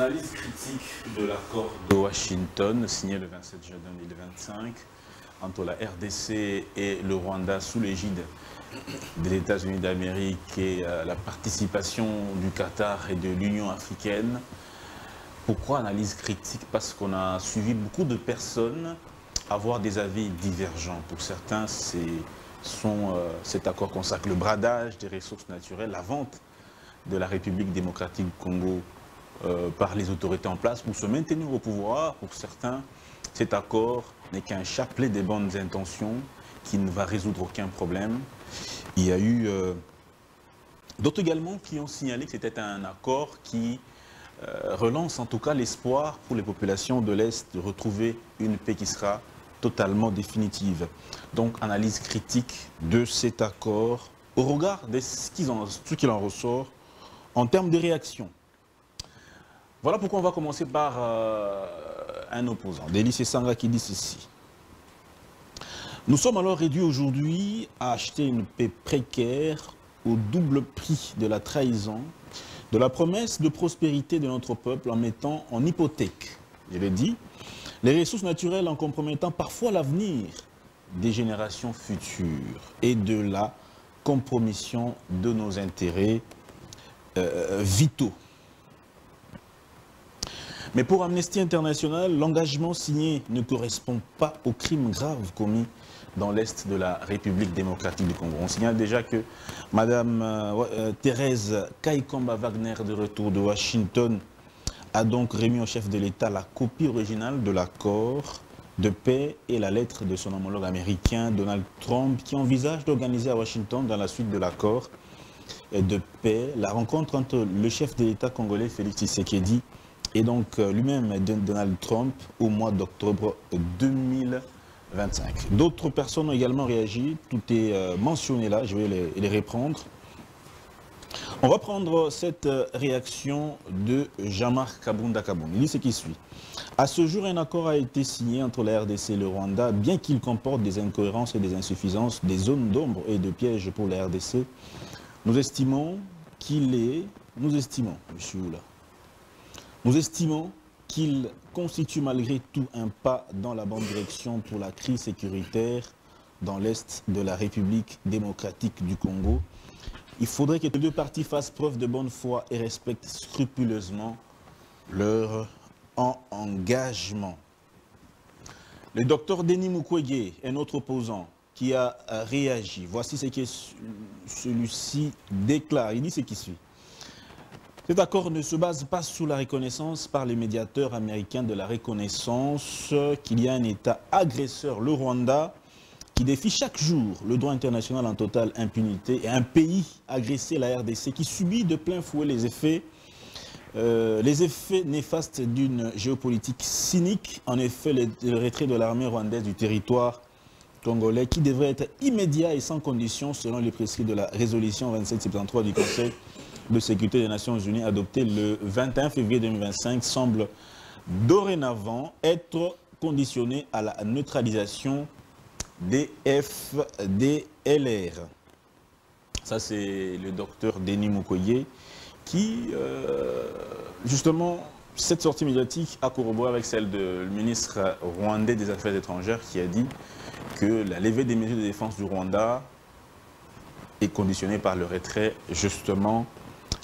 Analyse critique de l'accord de Washington signé le 27 juin 2025 entre la RDC et le Rwanda sous l'égide des États-Unis d'Amérique et la participation du Qatar et de l'Union africaine. Pourquoi analyse critique? Parce qu'on a suivi beaucoup de personnes avoir des avis divergents. Pour certains, cet accord consacre le bradage des ressources naturelles, la vente de la République démocratique du Congo par les autorités en place pour se maintenir au pouvoir. Pour certains, cet accord n'est qu'un chapelet des bonnes intentions qui ne va résoudre aucun problème. Il y a eu d'autres également qui ont signalé que c'était un accord qui relance en tout cas l'espoir pour les populations de l'Est de retrouver une paix qui sera totalement définitive. Donc, analyse critique de cet accord au regard de ce qu'il en ressort en termes de réaction. Voilà pourquoi on va commencer par un opposant, Délice Sanga, qui dit ceci. Nous sommes alors réduits aujourd'hui à acheter une paix précaire au double prix de la trahison, de la promesse de prospérité de notre peuple en mettant en hypothèque, je l'ai dit, les ressources naturelles en compromettant parfois l'avenir des générations futures et de la compromission de nos intérêts vitaux. Mais pour Amnesty International, l'engagement signé ne correspond pas aux crimes graves commis dans l'Est de la République démocratique du Congo. On signale déjà que Mme Thérèse Kaikomba Wagner, de retour de Washington, a donc remis au chef de l'État la copie originale de l'accord de paix et la lettre de son homologue américain, Donald Trump, qui envisage d'organiser à Washington, dans la suite de l'accord de paix, la rencontre entre le chef de l'État congolais, Félix Tshisekedi, et donc lui-même, Donald Trump, au mois d'octobre 2025. D'autres personnes ont également réagi, tout est mentionné là, je vais les reprendre. On va prendre cette réaction de Jean-Marc Kabunda Kaboun. Il dit ce qui suit. À ce jour, un accord a été signé entre la RDC et le Rwanda, bien qu'il comporte des incohérences et des insuffisances, des zones d'ombre et de pièges pour la RDC. Nous estimons qu'il constitue malgré tout un pas dans la bonne direction pour la crise sécuritaire dans l'Est de la République démocratique du Congo. Il faudrait que les deux parties fassent preuve de bonne foi et respectent scrupuleusement leur engagement. Le docteur Denis Mukwege, un autre opposant, qui a réagi. Voici ce que celui-ci déclare. Il dit ce qui suit. Cet accord ne se base pas sur la reconnaissance par les médiateurs américains de la reconnaissance qu'il y a un État agresseur, le Rwanda, qui défie chaque jour le droit international en totale impunité, et un pays agressé, la RDC, qui subit de plein fouet les effets néfastes d'une géopolitique cynique. En effet, le retrait de l'armée rwandaise du territoire congolais, qui devrait être immédiat et sans condition selon les prescrits de la résolution 2773 du Conseil de sécurité des Nations Unies adoptée le 21 février 2025, semble dorénavant être conditionné à la neutralisation des FDLR. Ça, c'est le docteur Denis Mukwege qui, justement, cette sortie médiatique a corroboré avec celle du ministre rwandais des Affaires étrangères qui a dit que la levée des mesures de défense du Rwanda est conditionnée par le retrait, justement,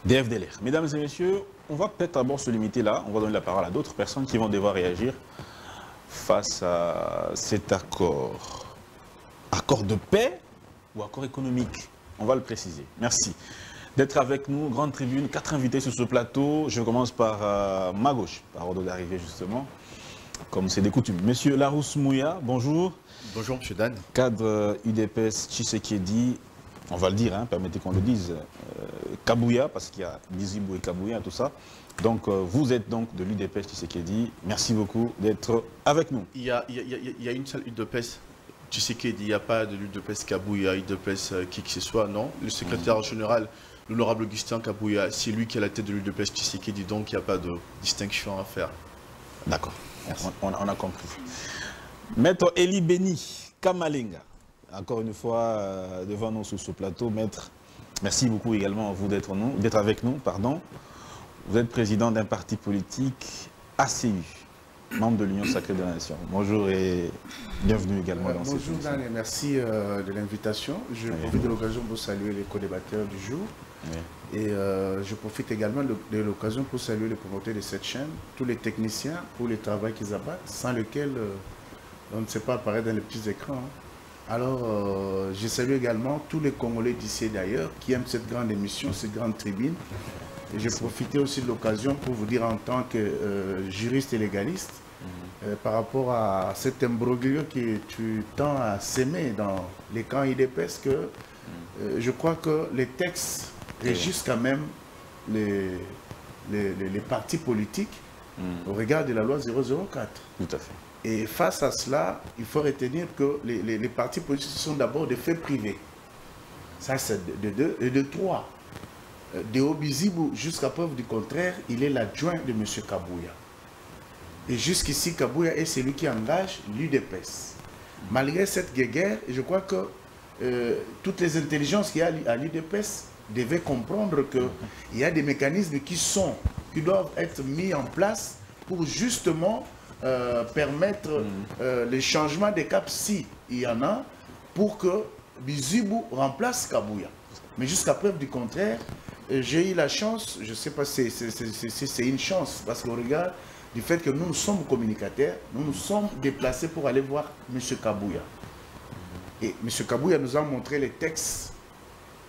des FDLR. Mesdames et messieurs, on va peut-être d'abord se limiter là. On va donner la parole à d'autres personnes qui vont devoir réagir face à cet accord. Accord de paix ou accord économique? On va le préciser. Merci d'être avec nous. Grande tribune, 4 invités sur ce plateau. Je commence par ma gauche, par ordre d'arrivée justement, comme c'est des coutumes. Monsieur Larousse Mouya, bonjour. Bonjour, monsieur Dan. Cadre UDPS Tshisekedi, on va le dire, hein, permettez qu'on le dise, Kabouya, parce qu'il y a Bizibou et Kabouya, tout ça. Donc, vous êtes donc de l'UDPS Tshisekedi. Merci beaucoup d'être avec nous. Il y a une seule UDPS Tshisekedi, il n'y a pas de l'UDPS Kabouya, UDPS qui que ce soit, non. Le secrétaire général, l'honorable Augustin Kabouya, c'est lui qui est à la tête de l'UDPS Tshisekedi, donc il n'y a pas de distinction à faire. D'accord, on a compris. Maître Eli Beni Kamalenga, encore une fois devant nous sur ce plateau. Maître, merci beaucoup également à vous d'être avec nous. Pardon. Vous êtes président d'un parti politique ACU, membre de l'Union Sacrée de la Nation. Bonjour et bienvenue également dans cette émission. Bonjour Dan et merci de l'invitation. Je profite de l'occasion pour saluer les co-débatteurs du jour. Oui. Et je profite également de l'occasion pour saluer les promoteurs de cette chaîne, tous les techniciens pour le travail qu'ils abattent, sans lequel on ne sait pas apparaître dans les petits écrans. Alors, je salue également tous les Congolais d'ici et d'ailleurs qui aiment cette grande émission, cette grande tribune. Et j'ai profité aussi de l'occasion pour vous dire en tant que juriste et légaliste, par rapport à cet imbroglio que tu tends à s'aimer dans les camps IDPS, que je crois que les textes régissent quand même les partis politiques au regard de la loi 004. Tout à fait. Et face à cela, il faut retenir que les partis politiques sont d'abord des faits privés. Ça, c'est de deux. Et de trois, Deo Bizibou, jusqu'à preuve du contraire, il est l'adjoint de M. Kabouya. Et jusqu'ici, Kabouya est celui qui engage l'UDPS. Malgré cette guerre, je crois que toutes les intelligences qu'il y a à l'UDPS devaient comprendre qu'il y a des mécanismes qui doivent être mis en place pour justement permettre les changements des caps, si il y en a, pour que Bizibou remplace Kabouya. Mais jusqu'à preuve du contraire, j'ai eu la chance, je ne sais pas si c'est une chance, parce qu'au regard du fait que nous sommes communicateurs, nous nous sommes déplacés pour aller voir M. Kabouya. Et M. Kabouya nous a montré les textes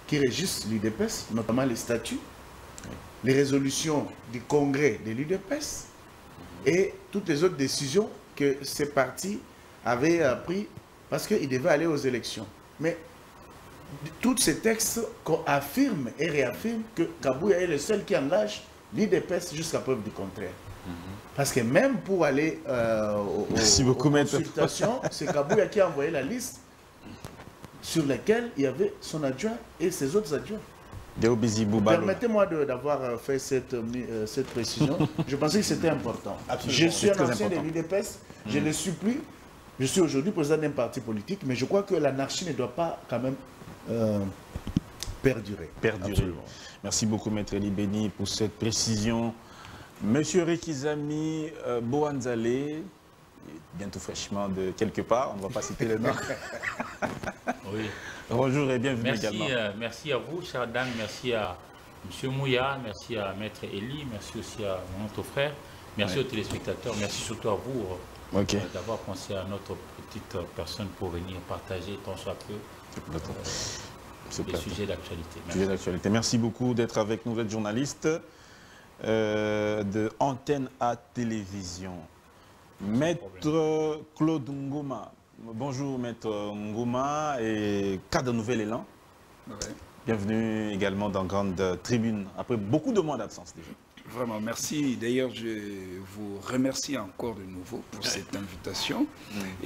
qui régissent l'UDPS, notamment les statuts, les résolutions du congrès de l'UDPS et toutes les autres décisions que ces partis avaient prises parce qu'ils devaient aller aux élections. Mais tous ces textes affirment et réaffirment que Kabouya est le seul qui engage l'UDPS jusqu'à preuve du contraire. Parce que même pour aller aux consultations, c'est Kabouya qui a envoyé la liste sur laquelle il y avait son adjoint et ses autres adjoints. Permettez-moi d'avoir fait cette précision. Je pensais que c'était important. Absolument. Je suis un ancien de l'UDPS, je ne le suis plus. Je suis aujourd'hui président d'un parti politique, mais je crois que l'anarchie ne doit pas quand même perdurer. Absolument. Merci beaucoup, Maître Eli Beni, pour cette précision. Monsieur Rekizami Boanzale, bientôt fraîchement de quelque part, on ne va pas citer le nom. Oui. Bonjour et bienvenue également. Merci à vous, cher Dan, merci à M. Mouya, merci à Maître Eli, merci aussi à mon autre frère, merci aux téléspectateurs, merci surtout à vous d'avoir pensé à notre petite personne pour venir partager tant soit peu les sujets d'actualité. Merci beaucoup d'être avec nous, vous êtes journaliste de Antenne à Télévision. Maître Claude Ngoma. Bonjour Maître Ngoma et cas de nouvel élan. Ouais. Bienvenue également dans Grande Tribune, après beaucoup de mois d'absence déjà. Vraiment, merci. D'ailleurs, je vous remercie encore de nouveau pour cette invitation.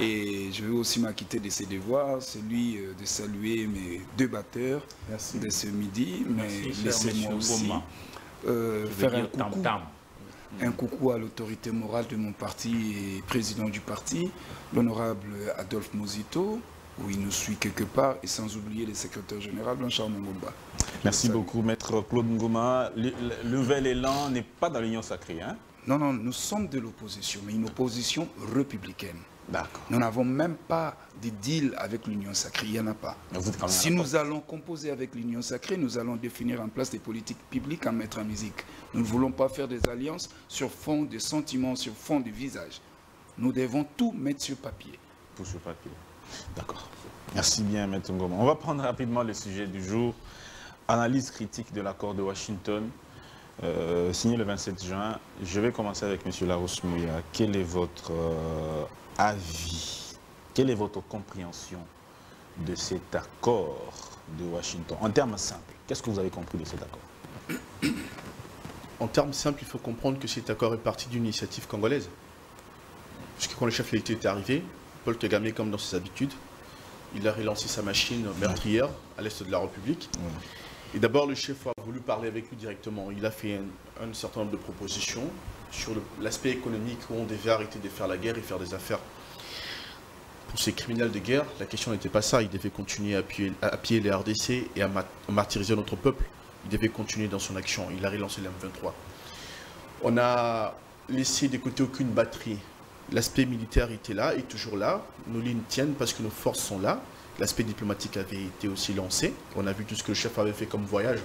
Et je vais aussi m'acquitter de ces devoirs, celui de saluer mes deux batteurs de ce midi. Mais laissez-moi aussi faire un coucou à l'autorité morale de mon parti et président du parti, l'honorable Adolphe Mozito, où il nous suit quelque part, et sans oublier le secrétaire général Blanchard Mongomba. Merci beaucoup, Maître Claude Ngoma. Le nouvel élan n'est pas dans l'Union Sacrée, hein? Non, non, nous sommes de l'opposition, mais une opposition républicaine. D'accord. Nous n'avons même pas de deal avec l'Union Sacrée, il n'y en a pas. Si nous allons composer avec l'Union Sacrée, nous allons définir en place des politiques publiques à mettre en musique. Nous ne voulons pas faire des alliances sur fond de sentiments, sur fond de visage. Nous devons tout mettre sur papier. Tout sur papier. D'accord. Merci bien, Maître Ngoma. On va prendre rapidement le sujet du jour. Analyse critique de l'accord de Washington, signé le 27 juin. Je vais commencer avec M. Larousse Mouya. Quel est votre avis? Quelle est votre compréhension de cet accord de Washington? En termes simples, qu'est-ce que vous avez compris de cet accord? En termes simples, il faut comprendre que cet accord est parti d'une initiative congolaise. Parce que quand le chef de l'État est arrivé, Paul Kagame, comme dans ses habitudes, il a relancé sa machine meurtrière à l'est de la République. Et d'abord, le chef a voulu parler avec lui directement. Il a fait un certain nombre de propositions sur l'aspect économique où on devait arrêter de faire la guerre et faire des affaires. Pour ces criminels de guerre, la question n'était pas ça. Il devait continuer à appuyer les RDC et à martyriser notre peuple. Il devait continuer dans son action. Il a relancé l'M23. On a laissé de côté aucune batterie. L'aspect militaire était là, et toujours là. Nos lignes tiennent parce que nos forces sont là. L'aspect diplomatique avait été aussi lancé. On a vu tout ce que le chef avait fait comme voyage.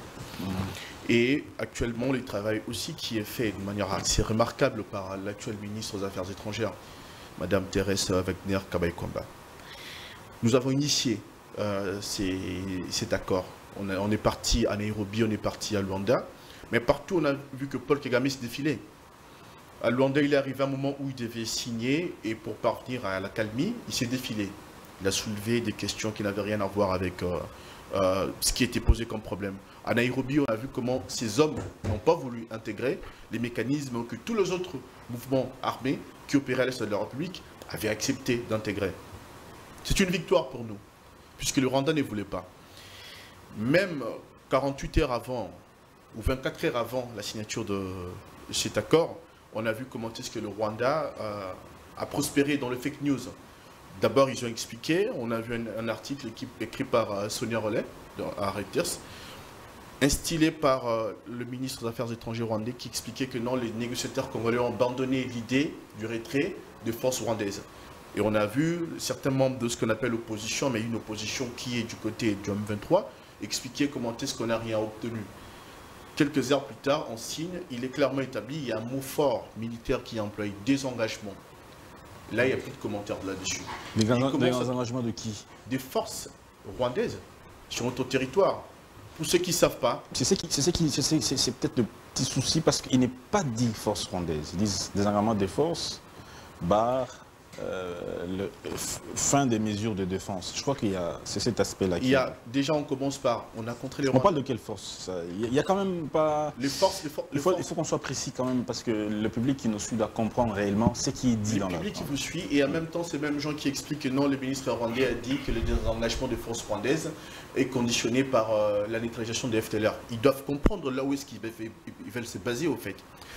Et actuellement, le travail aussi qui est fait de manière assez remarquable par l'actuelle ministre des Affaires étrangères, Madame Thérèse Wagner-Kabaikwamba. Nous avons initié cet accord. On est parti à Nairobi, on est parti à Luanda. Mais partout, on a vu que Paul Kagame se défilait. À Luanda, il est arrivé à un moment où il devait signer, et pour parvenir à la calmie, il s'est défilé. Il a soulevé des questions qui n'avaient rien à voir avec ce qui était posé comme problème. À Nairobi, on a vu comment ces hommes n'ont pas voulu intégrer les mécanismes que tous les autres mouvements armés qui opéraient à l'est de la République avaient accepté d'intégrer. C'est une victoire pour nous, puisque le Rwanda ne voulait pas. Même 48 heures avant, ou 24 heures avant la signature de cet accord, on a vu comment est-ce que le Rwanda a prospéré dans le fake news. D'abord, ils ont expliqué, on a vu un article écrit par Sonia Rollet, à Reuters, instillé par le ministre des Affaires étrangères rwandais, qui expliquait que non, les négociateurs congolais ont abandonné l'idée du retrait des forces rwandaises. Et on a vu certains membres de ce qu'on appelle l'opposition, mais une opposition qui est du côté du M23, expliquer comment est-ce qu'on n'a rien obtenu. Quelques heures plus tard, on signe, il est clairement établi, il y a un mot fort militaire qui est employé, désengagement. Là, il n'y a plus de commentaires là-dessus. Des engagements de qui? Des forces rwandaises sur notre territoire. Pour ceux qui ne savent pas. C'est peut-être le petit souci, parce qu'il n'est pas dit force rwandaise. Ils disent désengagement des forces, fin des mesures de défense. Je crois qu'il y a cet aspect-là. Déjà, on commence par, on a contré les Rwandais. On parle de quelle force? Il y a quand même pas... Il faut qu'on soit précis quand même, parce que le public qui nous suit doit comprendre réellement ce qui est dit dans la... Le public qui vous suit, et en même temps, ces mêmes gens qui expliquent que non, le ministre rwandais a dit que le désengagement des forces rwandaises est conditionné par la neutralisation des FDLR. Ils doivent comprendre là où est-ce qu'ils veulent se baser, au fait.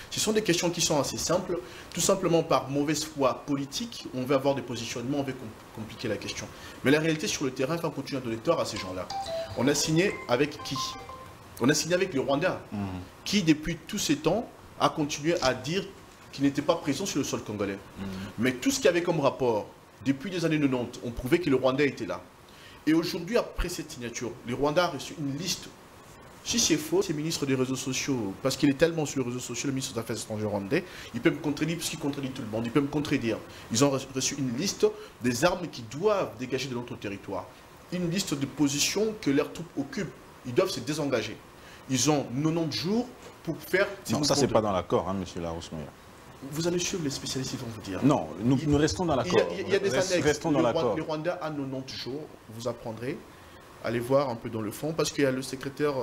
Ce sont des questions qui sont assez simples. Tout simplement par mauvaise foi politique, on veut avoir des positionnements, on veut compliquer la question. Mais la réalité sur le terrain, on continue à donner tort à ces gens-là. On a signé avec qui? On a signé avec le Rwanda, qui depuis tous ces temps a continué à dire qu'il n'était pas présent sur le sol congolais. Mais tout ce qu'il y avait comme rapport, depuis les années 90, on prouvait que le Rwanda était là. Et aujourd'hui, après cette signature, le Rwanda a reçu une liste. Si c'est faux, c'est le ministre des réseaux sociaux, parce qu'il est tellement sur les réseaux sociaux, le ministre des Affaires étrangères rwandais, il peut me contredire puisqu'il contredit tout le monde, il peut me contredire. Ils ont reçu une liste des armes qui doivent dégager de notre territoire. Une liste de positions que leurs troupes occupent. Ils doivent se désengager. Ils ont 90 jours pour faire... Non, ça c'est pas dans l'accord, hein, monsieur Larousse-Moya. Vous allez suivre les spécialistes, ils vont vous dire. Non, nous restons dans l'accord. Il y a des annexes. Restons dans l'accord. Le Rwanda a 90 jours, vous apprendrez. Allez voir un peu dans le fond, parce qu'il y a le secrétaire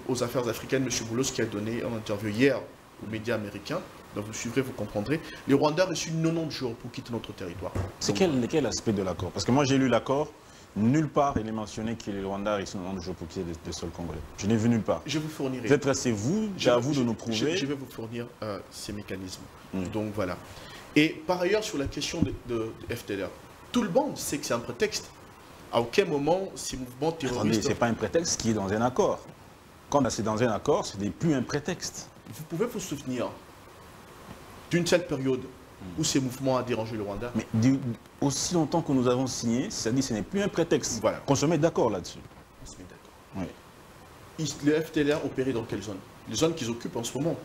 aux affaires africaines, M. Boulos, qui a donné une interview hier aux médias américains. Donc vous suivrez, vous comprendrez. Le Rwanda a reçu 90 jours pour quitter notre territoire. C'est quel aspect de l'accord? Parce que moi j'ai lu l'accord, nulle part il est mentionné que le Rwanda a reçu 90 jours pour quitter le sol congolais. Je n'ai vu nulle part. Je vous fournirai. Peut-être c'est vous, c'est à vous de nous prouver. Je vais vous fournir ces mécanismes. Donc voilà. Et par ailleurs, sur la question de FDLR, tout le monde sait que c'est un prétexte. À aucun moment, ces mouvements terroristes... Ce n'est pas un prétexte qui est dans un accord. Quand c'est dans un accord, ce n'est plus un prétexte. Vous pouvez vous souvenir d'une seule période où ces mouvements ont dérangé le Rwanda. Mais aussi longtemps que nous avons signé, c'est-à-dire que ce n'est plus un prétexte. Voilà. Qu'on se mette d'accord là-dessus. On se met d'accord. Oui. Les FDLR opéraient dans quelle zone? Les zones qu'ils occupent en ce moment.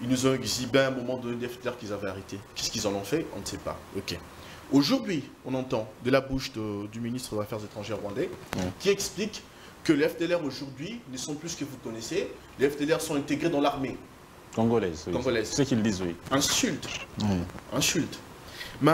Ils nous ont exhibé à un moment donné des FDLR qu'ils avaient arrêtés. Qu'est-ce qu'ils en ont fait? On ne sait pas. Ok. Aujourd'hui, on entend de la bouche du ministre des Affaires étrangères rwandais qui explique que les FDLR aujourd'hui ne sont plus ce que vous connaissez. Les FDLR sont intégrés dans l'armée. Congolaise, oui. Congolaise. C'est ce qu'ils disent, oui. Insulte. Insulte. Mais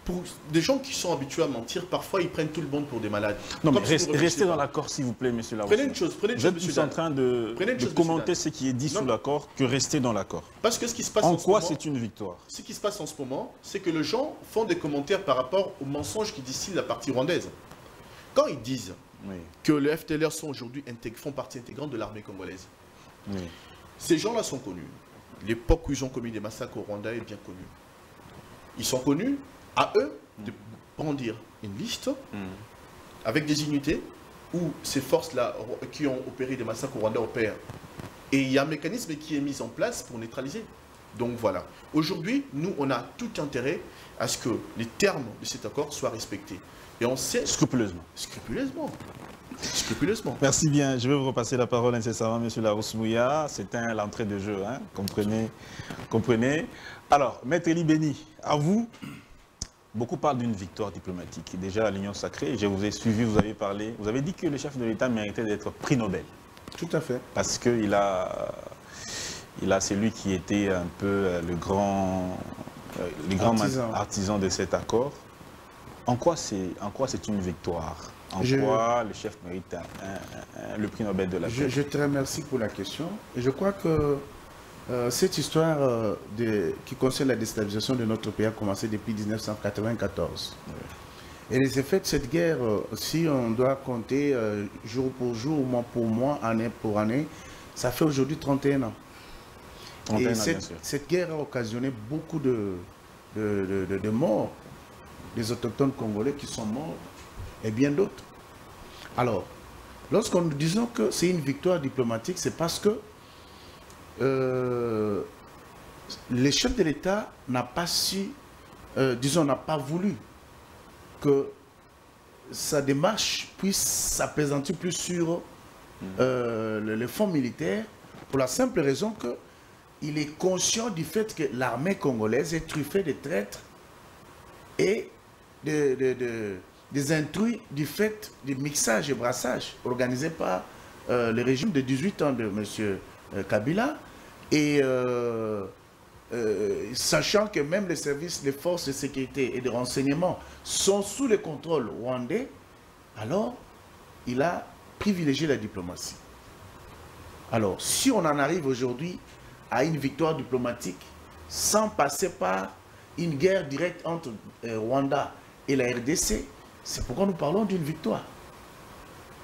pour des gens qui sont habitués à mentir, parfois ils prennent tout le monde pour des malades. Non, mais restez dans l'accord, s'il vous plaît, monsieur Larousse. Prenez une chose, vous êtes plus en train de commenter ce qui est dit sous l'accord que rester dans l'accord. Parce que ce qui se passe en quoi c'est une victoire? Ce qui se passe en ce moment, c'est que les gens font des commentaires par rapport aux mensonges qui distillent la partie rwandaise. Quand ils disent que les FDLR sont aujourd'hui font partie intégrante de l'armée congolaise, ces gens-là sont connus. L'époque où ils ont commis des massacres au Rwanda est bien connue. Ils sont connus. À eux de brandir une liste avec des unités où ces forces-là qui ont opéré des massacres au Rwanda opèrent. Et il y a un mécanisme qui est mis en place pour neutraliser. Donc voilà. Aujourd'hui, nous, on a tout intérêt à ce que les termes de cet accord soient respectés. Et on sait... Scrupuleusement. Scrupuleusement. Scrupuleusement. Merci bien. Je vais vous repasser la parole incessamment, M. Larousse-Mouya. C'est l'entrée de jeu, hein. Comprenez. Alors, Maître Elie Béni, à vous, beaucoup parlent d'une victoire diplomatique. Déjà à l'Union Sacrée, je vous ai suivi, vous avez parlé, vous avez dit que le chef de l'État méritait d'être prix Nobel. Tout à fait. Parce que c'est lui qui était un peu le grand artisan de cet accord. En quoi c'est une victoire? En quoi le chef mérite le prix Nobel de la paix? Je te remercie pour la question. Et je crois que cette histoire qui concerne la déstabilisation de notre pays a commencé depuis 1994. Oui. Et les effets de cette guerre, si on doit compter jour pour jour, mois pour mois, année pour année, ça fait aujourd'hui 31 ans. 31 ans, cette guerre a occasionné beaucoup de morts, des autochtones congolais qui sont morts, et bien d'autres. Alors, lorsqu'on nous disons que c'est une victoire diplomatique, c'est parce que les chefs de l'État n'a pas su, n'a pas voulu que sa démarche puisse s'appesantir plus sur les fonds militaires, pour la simple raison qu'il est conscient du fait que l'armée congolaise est truffée de traîtres et des intrus du fait du mixage et brassage organisé par le régime de 18 ans de M. Kabila, et sachant que même les services, les forces de sécurité et de renseignement sont sous le contrôle rwandais, alors il a privilégié la diplomatie. Alors, si on en arrive aujourd'hui à une victoire diplomatique sans passer par une guerre directe entre Rwanda et la RDC, c'est pourquoi nous parlons d'une victoire.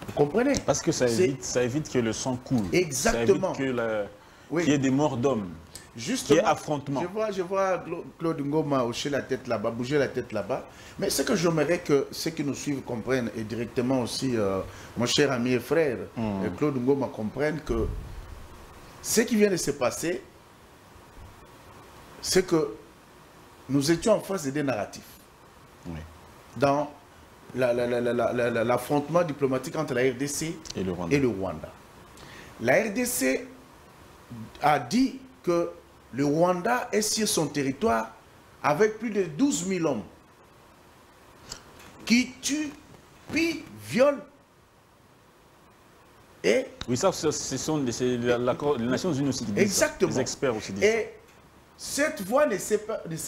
Vous comprenez? Parce que ça évite que le sang coule. Exactement. Ça évite qu'il y ait des morts d'hommes. Justement, qu'il y ait affrontement. Je vois Claude Ngoma hocher la tête là-bas, bouger la tête là-bas. Mais ce que j'aimerais que ceux qui nous suivent comprennent, et directement aussi mon cher ami et frère, Claude Ngoma, comprennent que ce qui vient de se passer, c'est que nous étions en face des narratifs. Oui. Dans l'affrontement diplomatique entre la RDC et le Rwanda. La RDC a dit que le Rwanda est sur son territoire avec plus de 12 000 hommes qui tuent, puis violent. Et oui, ça, ce sont les Nations Unies aussi qui disent. Exactement. Les experts aussi disent. Et cette voix ne s'est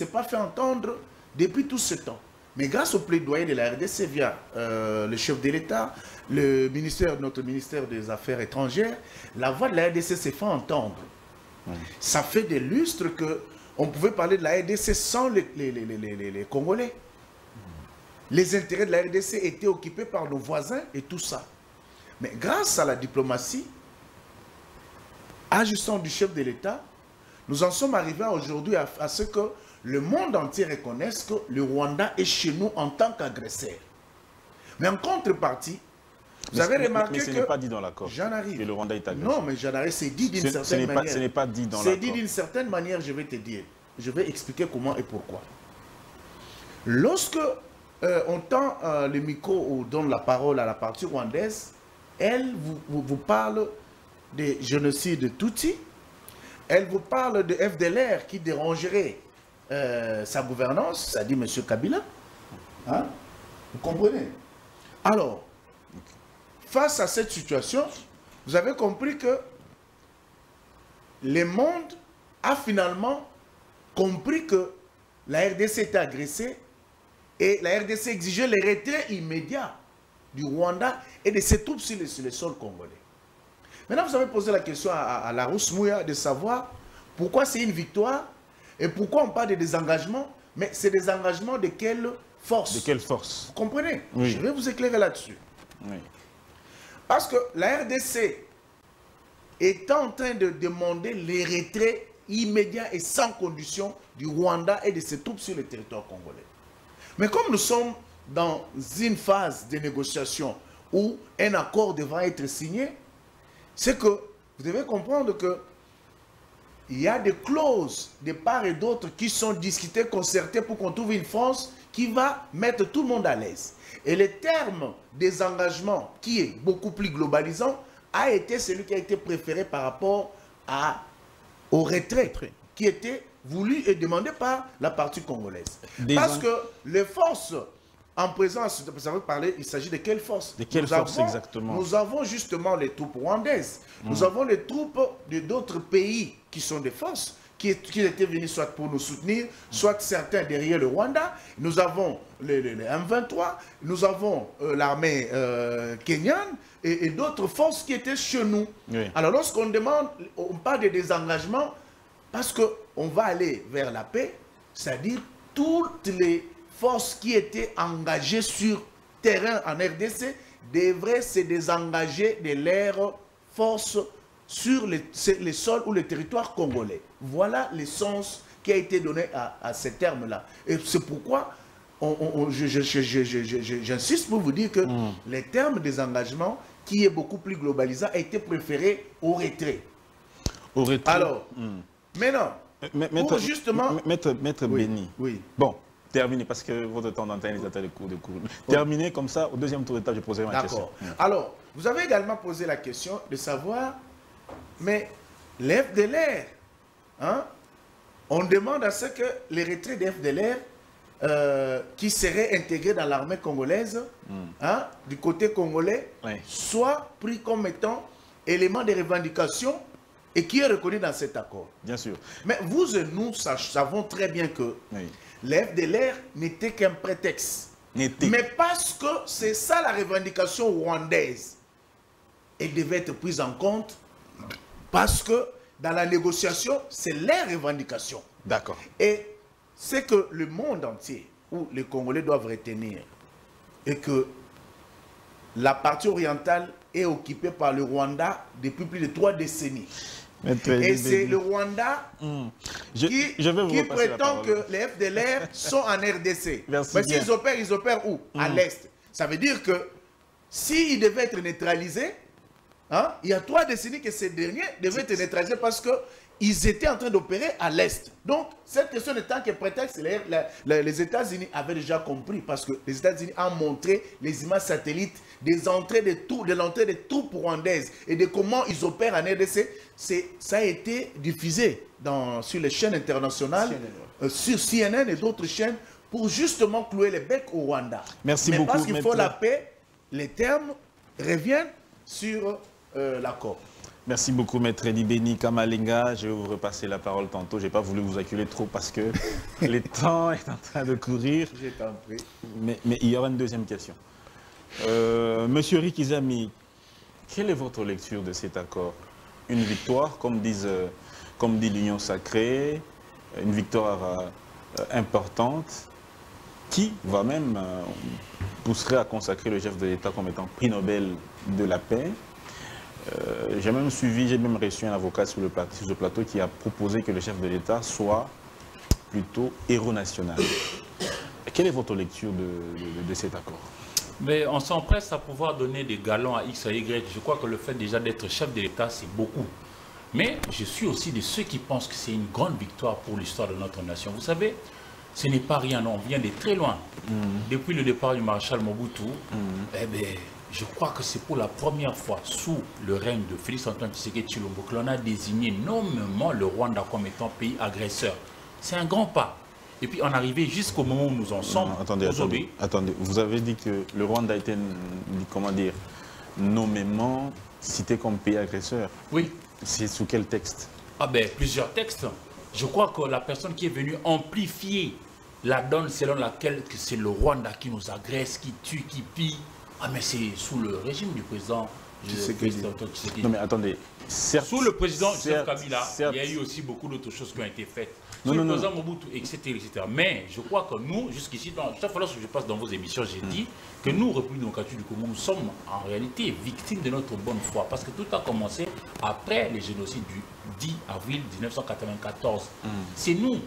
pas fait entendre depuis tout ce temps. Mais grâce au plaidoyer de la RDC via le chef de l'État, notre ministère des Affaires étrangères, la voix de la RDC s'est fait entendre. Ça fait des lustres qu'on pouvait parler de la RDC sans les Congolais. Les intérêts de la RDC étaient occupés par nos voisins et tout ça. Mais grâce à la diplomatie, agissant du chef de l'État, nous en sommes arrivés aujourd'hui à ce que le monde entier reconnaisse que le Rwanda est chez nous en tant qu'agresseur. Mais en contrepartie, vous avez remarqué que... Mais ce n'est pas dit dans l'accord. J'en arrive. Que le Rwanda est agressé. Non, mais j'en arrive. C'est dit d'une certaine manière. Ce n'est pas dit dans l'accord. C'est dit d'une certaine manière, je vais te dire. Je vais expliquer comment et pourquoi. Lorsque on tend le micro ou donne la parole à la partie rwandaise, elle vous parle des génocides Tutsi. Elle vous parle de FDLR qui dérangerait sa gouvernance, ça dit M. Kabila. Hein? Vous comprenez? Alors, face à cette situation, vous avez compris que le monde a finalement compris que la RDC était agressée et la RDC exigeait le retrait immédiat du Rwanda et de ses troupes sur le sol congolais. Maintenant, vous avez posé la question à Larousse-Mouya de savoir pourquoi c'est une victoire et pourquoi on parle de désengagement, mais c'est des engagements de quelle force? De quelle force? Vous comprenez? Oui. Je vais vous éclairer là-dessus. Oui. Parce que la RDC est en train de demander les retraits immédiats et sans condition du Rwanda et de ses troupes sur le territoire congolais. Mais comme nous sommes dans une phase de négociation où un accord devra être signé, c'est que vous devez comprendre que il y a des clauses de part et d'autre qui sont discutées, concertées pour qu'on trouve une France qui va mettre tout le monde à l'aise. Et le terme des engagements, qui est beaucoup plus globalisant, a été celui qui a été préféré par rapport au retrait, qui était voulu et demandé par la partie congolaise. Parce que les forces en présence, ça veut parler, il s'agit de quelles forces? De quelles forces exactement? Nous avons justement les troupes rwandaises. Nous avons les troupes d'autres pays qui sont des forces, qui étaient venus soit pour nous soutenir, soit certains derrière le Rwanda. Nous avons les M23, nous avons l'armée kenyane et d'autres forces qui étaient chez nous. Oui. Alors lorsqu'on demande, on parle de désengagement, parce qu'on va aller vers la paix, c'est-à-dire toutes les forces qui étaient engagées sur terrain en RDC devraient se désengager de leurs forces sur les sols ou les territoires congolais. Voilà le sens qui a été donné à ces termes-là. Et c'est pourquoi j'insiste pour vous dire que les termes des engagements, qui est beaucoup plus globalisant, a été préféré au retrait. Au retrait. Alors, maintenant, pour justement... Maître Béni. Oui. Bon, terminé, parce que votre temps d'antenne est à de cours. Terminé comme ça, au deuxième tour d'état, je poserai ma question. D'accord. Alors, vous avez également posé la question de savoir, mais les FDLR, hein, on demande à ce que les retraits des FDLR qui seraient intégrés dans l'armée congolaise, hein, du côté congolais, soient pris comme étant élément de revendication et qui est reconnu dans cet accord. Bien sûr. Mais vous et nous savons très bien que les FDLR n'était qu'un prétexte. Mais parce que c'est ça la revendication rwandaise, elle devait être prise en compte parce que dans la négociation, c'est leur revendication. D'accord. Et c'est que le monde entier, où les Congolais doivent retenir, et que la partie orientale est occupée par le Rwanda depuis plus de 3 décennies. Et c'est le Rwanda qui prétend que les FDLR sont en RDC. Merci. Mais s'ils opèrent, ils opèrent où? À l'Est. Ça veut dire que s'ils devaient être neutralisés, hein, il y a 3 décennies que ces derniers devaient être neutralisés parce qu'ils étaient en train d'opérer à l'Est. Donc, cette question n'étant que prétexte, les États-Unis avaient déjà compris parce que les États-Unis ont montré les images satellites de l'entrée des troupes rwandaises et de comment ils opèrent en RDC. Ça a été diffusé sur les chaînes internationales, sur CNN et d'autres chaînes, pour justement clouer les becs au Rwanda. Merci beaucoup. Parce qu'il faut la paix, les termes reviennent sur l'accord. Merci beaucoup, Maître Eli Béni Kamalenga. Je vais vous repasser la parole tantôt. Je n'ai pas voulu vous acculer trop parce que le temps est en train de courir. J'ai compris. Mais il y aura une deuxième question. Monsieur Rikizami, quelle est votre lecture de cet accord? Une victoire, comme dit l'Union sacrée, une victoire importante, qui va même pousserait à consacrer le chef de l'État comme étant prix Nobel de la paix. J'ai même reçu un avocat sur ce plateau qui a proposé que le chef de l'État soit plutôt héros national. Quelle est votre lecture de cet accord? Mais on s'empresse à pouvoir donner des galons à X, à Y. Je crois que le fait déjà d'être chef de l'État, c'est beaucoup. Mais je suis aussi de ceux qui pensent que c'est une grande victoire pour l'histoire de notre nation. Vous savez, ce n'est pas rien, on vient de très loin. Depuis le départ du maréchal Mobutu, eh bien, je crois que c'est pour la première fois sous le règne de Félix-Antoine Tshisekedi Tshilombo que l'on a désigné nommément le Rwanda comme étant pays agresseur. C'est un grand pas. Et puis en arrivé jusqu'au moment où nous en sommes aujourd'hui. Attendez, vous avez dit que le Rwanda a été, comment dire, nommément cité comme pays agresseur. Oui. C'est sous quel texte? Ah ben, plusieurs textes. Je crois que la personne qui est venue amplifier la donne selon laquelle c'est le Rwanda qui nous agresse, qui tue, qui pille. Ah mais c'est sous le régime du président Tshisekedi. Non mais attendez, certes, sous le président Joseph Kabila, il y a eu aussi beaucoup d'autres choses qui ont été faites. Sous le président Mobutu, etc., etc. Mais je crois que nous, jusqu'ici, chaque fois que je passe dans vos émissions, j'ai dit que nous, République démocratique du Congo, nous sommes en réalité victimes de notre bonne foi. Parce que tout a commencé après les génocides du 10 avril 1994. C'est nous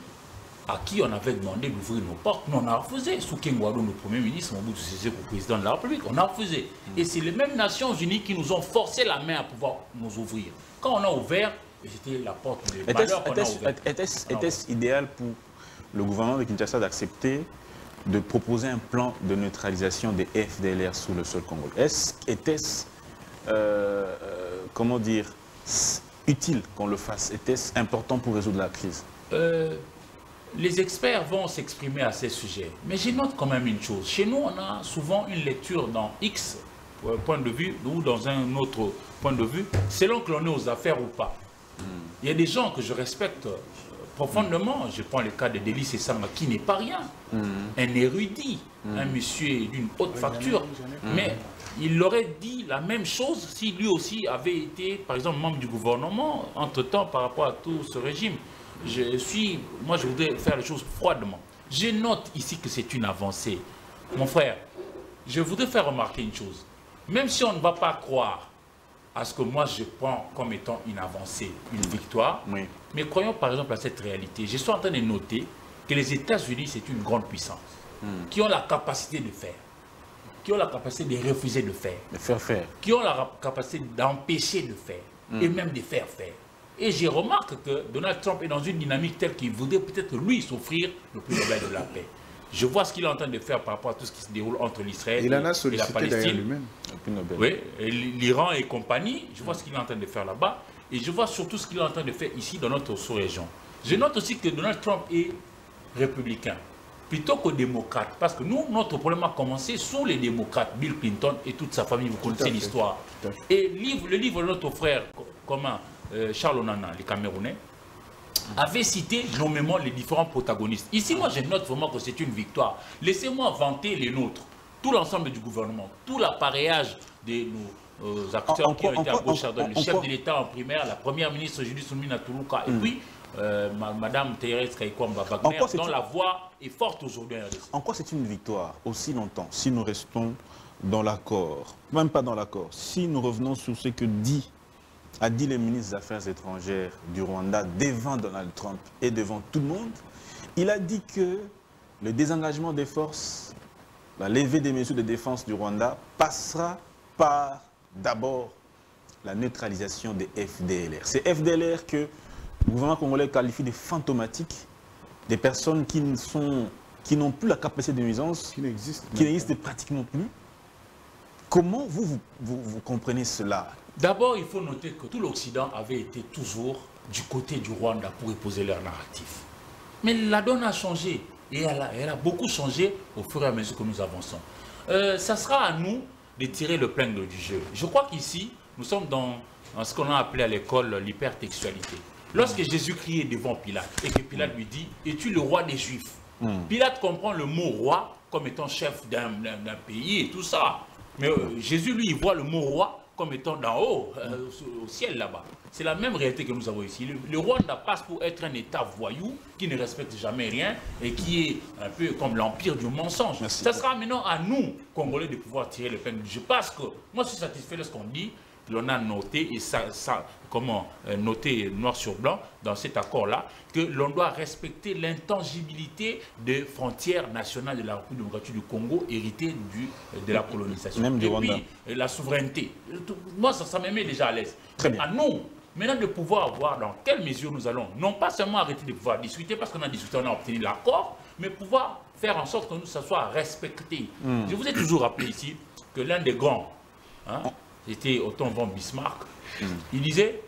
à qui on avait demandé d'ouvrir nos portes, nous on a refusé. Souké Ngouado, le Premier ministre, Mobutu Sese Seko, président de la République, on a refusé. Et c'est les mêmes Nations Unies qui nous ont forcé la main à pouvoir nous ouvrir. Quand on a ouvert, c'était la porte de malheur qu'on a ouverte. Était-ce idéal pour le gouvernement de Kinshasa d'accepter de proposer un plan de neutralisation des FDLR sur le sol congolais? Était-ce, comment dire, utile qu'on le fasse? Était-ce important pour résoudre la crise? Les experts vont s'exprimer à ces sujets. Mais je note quand même une chose. Chez nous, on a souvent une lecture dans X point de vue ou dans un autre point de vue, selon que l'on est aux affaires ou pas. Il y a des gens que je respecte profondément. Je prends le cas de Delis Sessanga, qui n'est pas rien. Un érudit, un monsieur d'une haute facture. Mais il aurait dit la même chose si lui aussi avait été, par exemple, membre du gouvernement, entre-temps, par rapport à tout ce régime. Moi, je voudrais faire les choses froidement. Je note ici que c'est une avancée. Mon frère, je voudrais faire remarquer une chose. Même si on ne va pas croire à ce que moi je prends comme étant une avancée, une victoire, mais croyons par exemple à cette réalité. Je suis en train de noter que les États-Unis, c'est une grande puissance, qui ont la capacité de faire, qui ont la capacité de refuser de faire, qui ont la capacité d'empêcher de faire, et même de faire faire. Et je remarque que Donald Trump est dans une dynamique telle qu'il voudrait peut-être lui s'offrir le prix Nobel de la paix. Je vois ce qu'il est en train de faire par rapport à tout ce qui se déroule entre l'Israël et la Palestine. Oui, l'Iran et compagnie, je vois ce qu'il est en train de faire là-bas. Et je vois surtout ce qu'il est en train de faire ici dans notre sous-région. Je note aussi que Donald Trump est républicain, plutôt que démocrate. Parce que nous, notre problème a commencé sous les démocrates, Bill Clinton et toute sa famille, vous connaissez l'histoire. Et le livre de notre frère commun, Charles Onana, les Camerounais, avait cité nommément les différents protagonistes. Ici, moi, je note vraiment que c'est une victoire. Laissez-moi vanter les nôtres, tout l'ensemble du gouvernement, tout l'appareillage de nos acteurs qui ont été à gauche, le chef de l'État en primaire, la première ministre Julie Soumina Toulouka, et puis Madame Thérèse Kaikwamba Wagner, dont la voix est forte aujourd'hui. En quoi c'est une victoire aussi longtemps si nous restons dans l'accord, même pas dans l'accord, si nous revenons sur ce que a dit le ministre des Affaires étrangères du Rwanda devant Donald Trump et devant tout le monde, il a dit que le désengagement des forces, la levée des mesures de défense du Rwanda passera par d'abord la neutralisation des FDLR. C'est FDLR que le gouvernement congolais qualifie de fantomatiques, des personnes qui n'ont plus la capacité de nuisance, qui n'existent pratiquement plus. Comment vous comprenez cela? D'abord, il faut noter que tout l'Occident avait été toujours du côté du Rwanda pour épouser leur narratif. Mais la donne a changé. Et elle a beaucoup changé au fur et à mesure que nous avançons. Ça sera à nous de tirer le plein du jeu. Je crois qu'ici, nous sommes dans ce qu'on a appelé à l'école l'hypertextualité. Lorsque Jésus criait devant Pilate et que Pilate lui dit « Es-tu le roi des Juifs ?» Pilate comprend le mot « roi » comme étant chef d'un pays et tout ça. Mais Jésus, lui, il voit le mot « roi » comme étant d'en haut, au ciel là-bas. C'est la même réalité que nous avons ici. Le Rwanda passe pour être un État voyou qui ne respecte jamais rien et qui est un peu comme l'empire du mensonge. Merci. Ça sera maintenant à nous, Congolais, de pouvoir tirer le plein du jeu. Parce que moi, je suis satisfait de ce qu'on dit. L'on a noté, et noté noir sur blanc dans cet accord-là, que l'on doit respecter l'intangibilité des frontières nationales de la République démocratique du Congo héritées de la colonisation. Même du Rwanda. Puis la souveraineté. Moi, ça me met déjà à l'aise. À nous, maintenant, de pouvoir voir dans quelle mesure nous allons, non pas seulement arrêter de pouvoir discuter, parce qu'on a discuté, on a obtenu l'accord, mais pouvoir faire en sorte que nous, ça soit respecté. Je vous ai toujours rappelé ici que l'un des grands, c'était Otto von Bismarck, il disait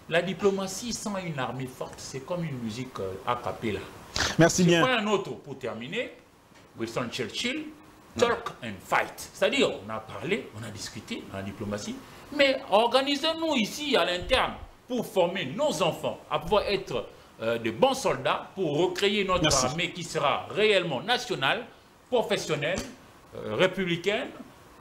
la diplomatie sans une armée forte, c'est comme une musique a cappella. Merci bien. Je prends un autre pour terminer. Winston Churchill, talk and fight. C'est-à-dire, on a parlé, on a discuté dans la diplomatie, mais organisons-nous ici à l'interne pour former nos enfants à pouvoir être de bons soldats pour recréer notre armée qui sera réellement nationale, professionnelle, républicaine,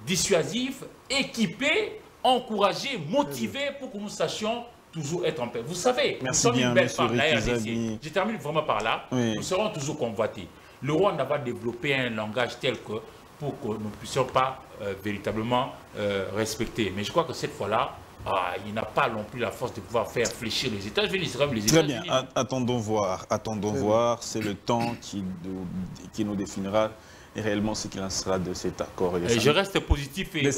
dissuasif, équipé, encouragé, motivé pour que nous sachions toujours être en paix. Vous savez, nous sommes une belle part de la RDC. Je termine vraiment par là. Nous serons toujours convoités. Le Rwanda va développer un langage tel que pour que nous ne puissions pas véritablement respecter. Mais je crois que cette fois-là, il n'a pas non plus la force de pouvoir faire fléchir les États-Unis. C'est comme les Très États-Unis. bien, attendons voir. C'est le temps qui nous définira réellement ce qu'il en sera de cet accord. Et je reste positif et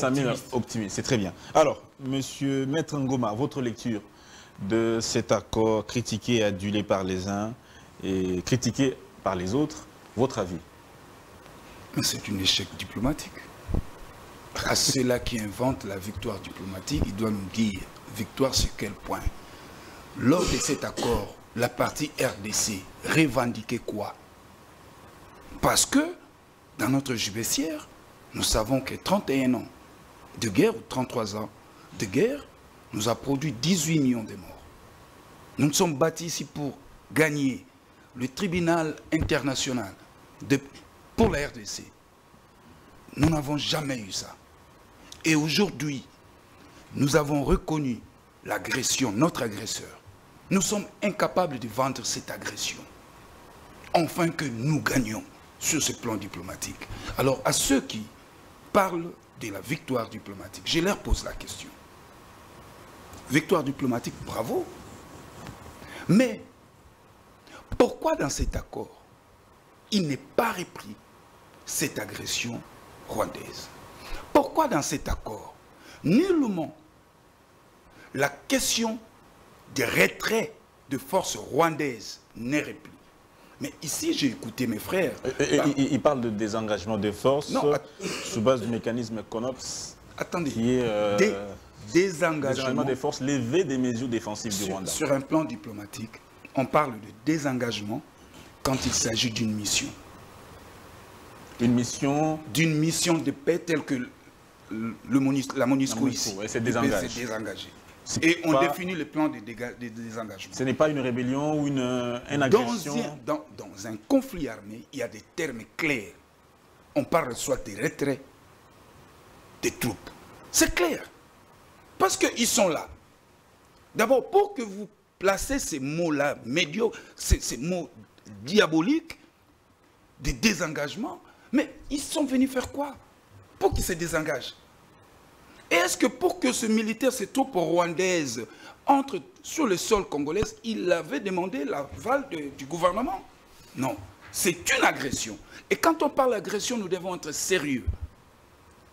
optimiste. C'est très bien. Alors, monsieur Maître Ngoma, votre lecture de cet accord critiqué et adulé par les uns et critiqué par les autres, votre avis? C'est un échec diplomatique. À ceux-là qui inventent la victoire diplomatique, ils doivent nous dire victoire sur quel point. Lors de cet accord, la partie RDC revendiquait quoi? Parce que dans notre judiciaire, nous savons que 31 ans de guerre, ou 33 ans de guerre, nous a produit 18 millions de morts. Nous nous sommes bâtis ici pour gagner le tribunal international pour la RDC. Nous n'avons jamais eu ça. Et aujourd'hui, nous avons reconnu l'agression, notre agresseur. Nous sommes incapables de vendre cette agression. Enfin que nous gagnons sur ce plan diplomatique. Alors, à ceux qui parlent de la victoire diplomatique, je leur pose la question. Victoire diplomatique, bravo. Mais, pourquoi dans cet accord, il n'est pas repris cette agression rwandaise? Pourquoi dans cet accord, nullement la question de retrait de forces rwandaises n'est reprise? Mais ici, j'ai écouté mes frères. Il parle de désengagement de forces sous base du mécanisme CONOPS. Attendez, qui est désengagement des forces levées des mesures défensives du Rwanda. Sur un plan diplomatique, on parle de désengagement quand il s'agit d'une mission. Une mission? D'une mission de paix telle que la MONUSCO ici. C'est désengagé. Et on définit le plan de désengagement. Ce n'est pas une rébellion ou une agression? Dans un conflit armé, il y a des termes clairs. On parle soit des retraits des troupes. C'est clair. Parce qu'ils sont là. D'abord, pour que vous placez ces mots-là, médiocres, ces mots diaboliques, de désengagement, mais ils sont venus faire quoi? Pour qu'ils se désengagent. Et est-ce que pour que ce militaire, ces troupes rwandaises, entrent sur le sol congolais, il avait demandé l'aval du gouvernement? Non. C'est une agression. Et quand on parle d'agression, nous devons être sérieux.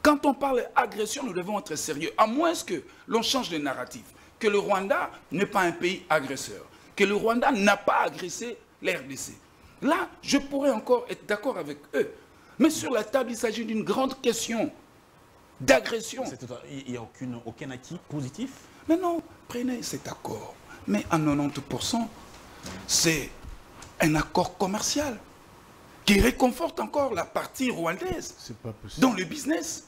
Quand on parle d'agression, nous devons être sérieux. À moins que l'on change de narratif. Que le Rwanda n'est pas un pays agresseur. Que le Rwanda n'a pas agressé la RDC. Là, je pourrais encore être d'accord avec eux. Mais sur la table, il s'agit d'une grande question d'agression. Il n'y a aucun acquis positif? Mais non, prenez cet accord. Mais à 90%, c'est un accord commercial qui réconforte encore la partie rwandaise dans le business.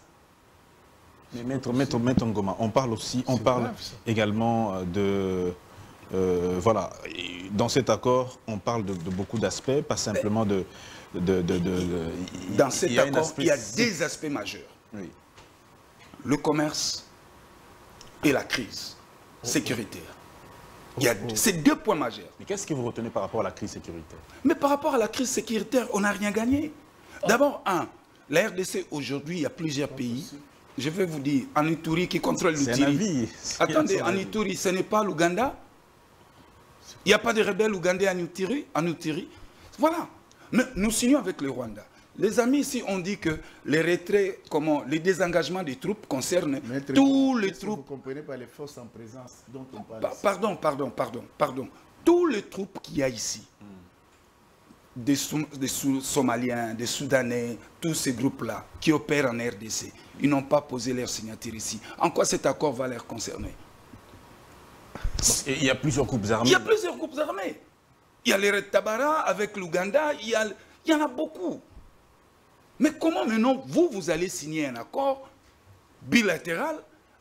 Mais Maître Ngoma, on parle également de... voilà, dans cet accord, on parle de beaucoup d'aspects, pas simplement dans cet accord, il y a des aspects majeurs. Oui. Le commerce et la crise sécuritaire. C'est deux points majeurs. Mais qu'est-ce que vous retenez par rapport à la crise sécuritaire? Mais par rapport à la crise sécuritaire, on n'a rien gagné. D'abord, la RDC, aujourd'hui, il y a plusieurs pays. Je vais vous dire, en Ituri qui contrôle l'Ituri. Attendez, en Ituri, ce n'est pas l'Ouganda? Il n'y a pas de rebelles ougandais en Ituri? Voilà. Mais nous signons avec le Rwanda. Les amis ici ont dit que les retraits, les désengagements des troupes concernent tous les troupes. Vous ne comprenez pas les forces en présence dont on parle. Pardon. Tous les troupes qu'il y a ici, des Somaliens, des Soudanais, tous ces groupes-là qui opèrent en RDC, ils n'ont pas posé leur signature ici. En quoi cet accord va les concerner? Et il y a plusieurs groupes armés. Il y a plusieurs groupes armés. Il y a les Red Tabara avec l'Ouganda, il y en a beaucoup. Mais comment maintenant vous allez signer un accord bilatéral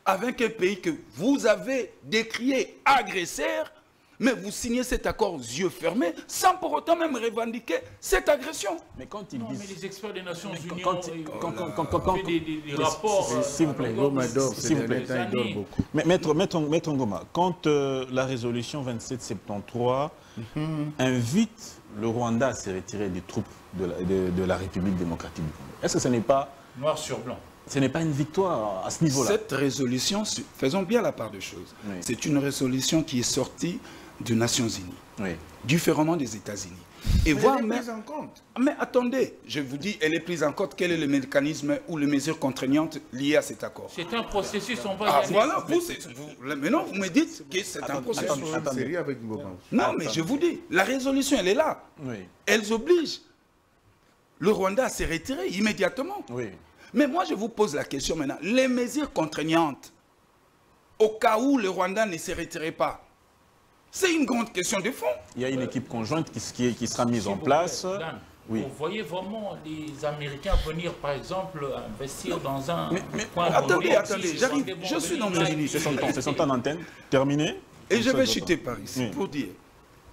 avec un pays que vous avez décrié agresseur, mais vous signez cet accord yeux fermés sans pour autant même revendiquer cette agression? Mais quand ils disent... mais les experts des Nations Unies ont fait des rapports... S'il vous plaît, Maître Ngoma, quand la résolution 2773 invite le Rwanda à se retirer des troupes de la République démocratique du Congo, est-ce que ce n'est pas... Noir sur blanc. Ce n'est pas une victoire à ce niveau-là. Cette résolution, faisons bien la part des choses, Oui. c'est une résolution qui est sortie des Nations Unies, Oui. différemment des États-Unis. Et Mais voire elle est même... prise en compte. Mais attendez, je vous dis, elle est prise en compte. Quel est le mécanisme ou les mesures contraignantes liées à cet accord? C'est un processus, on va y Ah aller. voilà, maintenant vous me dites que c'est un processus. Attendez. Sérieux avec Ngoma. Non, mais je vous dis, la résolution, elle est là. Oui. Elle oblige le Rwanda à se retirer immédiatement. Oui. Mais moi, je vous pose la question maintenant. Les mesures contraignantes, au cas où le Rwanda ne se retirait pas, c'est une grande question de fond. Il y a une équipe conjointe qui sera mise en S'il vous place. plaît, Dan, Oui. vous voyez vraiment les Américains venir, par exemple, investir dans un point attendez, donné, attendez, si j'arrive, les Rwandais je vont suis dans venir mes là, initiés. C'est son temps d'antenne. Terminé. Et je vais Comme ça, chuter par ici Oui. pour dire,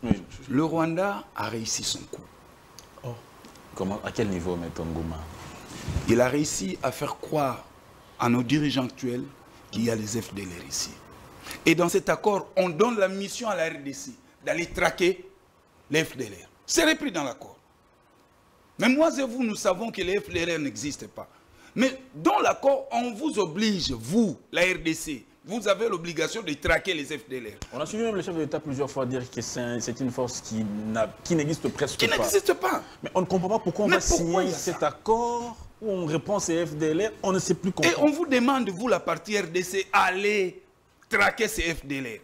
Oui. le Rwanda a réussi son coup. Comment, à quel niveau, Maître Ngoma? Il a réussi à faire croire à nos dirigeants actuels qu'il y a les FDLR ici. Et dans cet accord, on donne la mission à la RDC d'aller traquer les FDLR. C'est repris dans l'accord. Mais moi et vous, nous savons que les FDLR n'existent pas. Mais dans l'accord, on vous oblige, vous, la RDC, vous avez l'obligation de traquer les FDLR. On a suivi même le chef de l'État plusieurs fois dire que c'est une force qui n'existe presque Qui pas. n'existe pas. Mais on ne comprend pas pourquoi on Mais va pourquoi signer il y a ça? cet accord où on répond ces FDLR, on ne sait plus comment. Et on vous demande, vous, la partie RDC, aller traquer ces FDLR.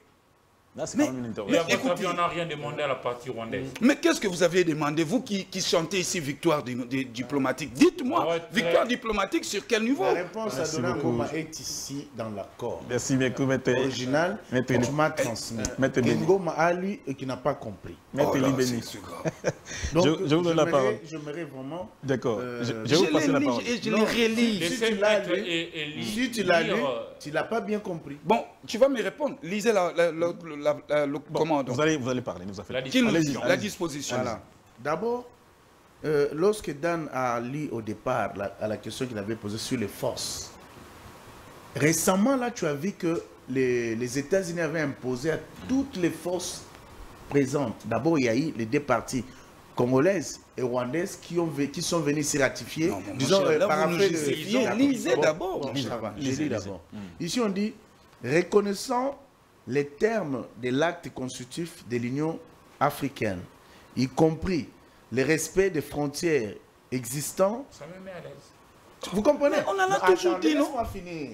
Là, c'est Mais- quand même une Et interrogation. à votre Écoutez. avis, on n'a rien demandé à la partie rwandaise. Mais qu'est-ce que vous avez demandé, vous qui chantez ici victoire diplomatique? Dites-moi, Ouais, victoire diplomatique sur quel niveau? La réponse à Merci donner beaucoup. Ngoma est ici dans l'accord. Merci, Maître. Original, Maître que Eli. tu m'as transmis. Maître Que Béni. Ngoma a lu et qui n'a pas compris. Maître Oh là, Eli Béni. c'est grave. Donc, Je vous donne la parole. J'aimerais vraiment... D'accord. Euh, Je vais vous passer la l'ai parole. lu et je Non, l'ai relis. si Laissez tu l'as Maître lu, et lire, Si tu l'as lu, euh, tu l'as pas bien compris. Bon, tu vas me répondre. Lisez comment donc. Vous allez parler, nous a fait. La Qui nous Allez-y, dit la allez-y. disposition. Voilà. D'abord, lorsque Dan a lu au départ à la question qu'il avait posée sur les forces, récemment, là, tu as vu que les États-Unis avaient imposé à toutes les forces présentes. D'abord, il y a eu les deux parties congolaises et rwandaises qui sont venus s'y ratifier. Non, mon Disons, cher, là, par vous nous rappel- justifiez. D'accord. Lisez Bon, d'abord, bon, mon cher. ça va, je Lisez, lis lisez. d'abord. Ici, on dit reconnaissant les termes de l'acte constitutif de l'Union africaine, y compris le respect des frontières existantes. ça me met à l'aise. Vous comprenez? Mais on en a Non, toujours attendez, dit, non? laisse-moi finir.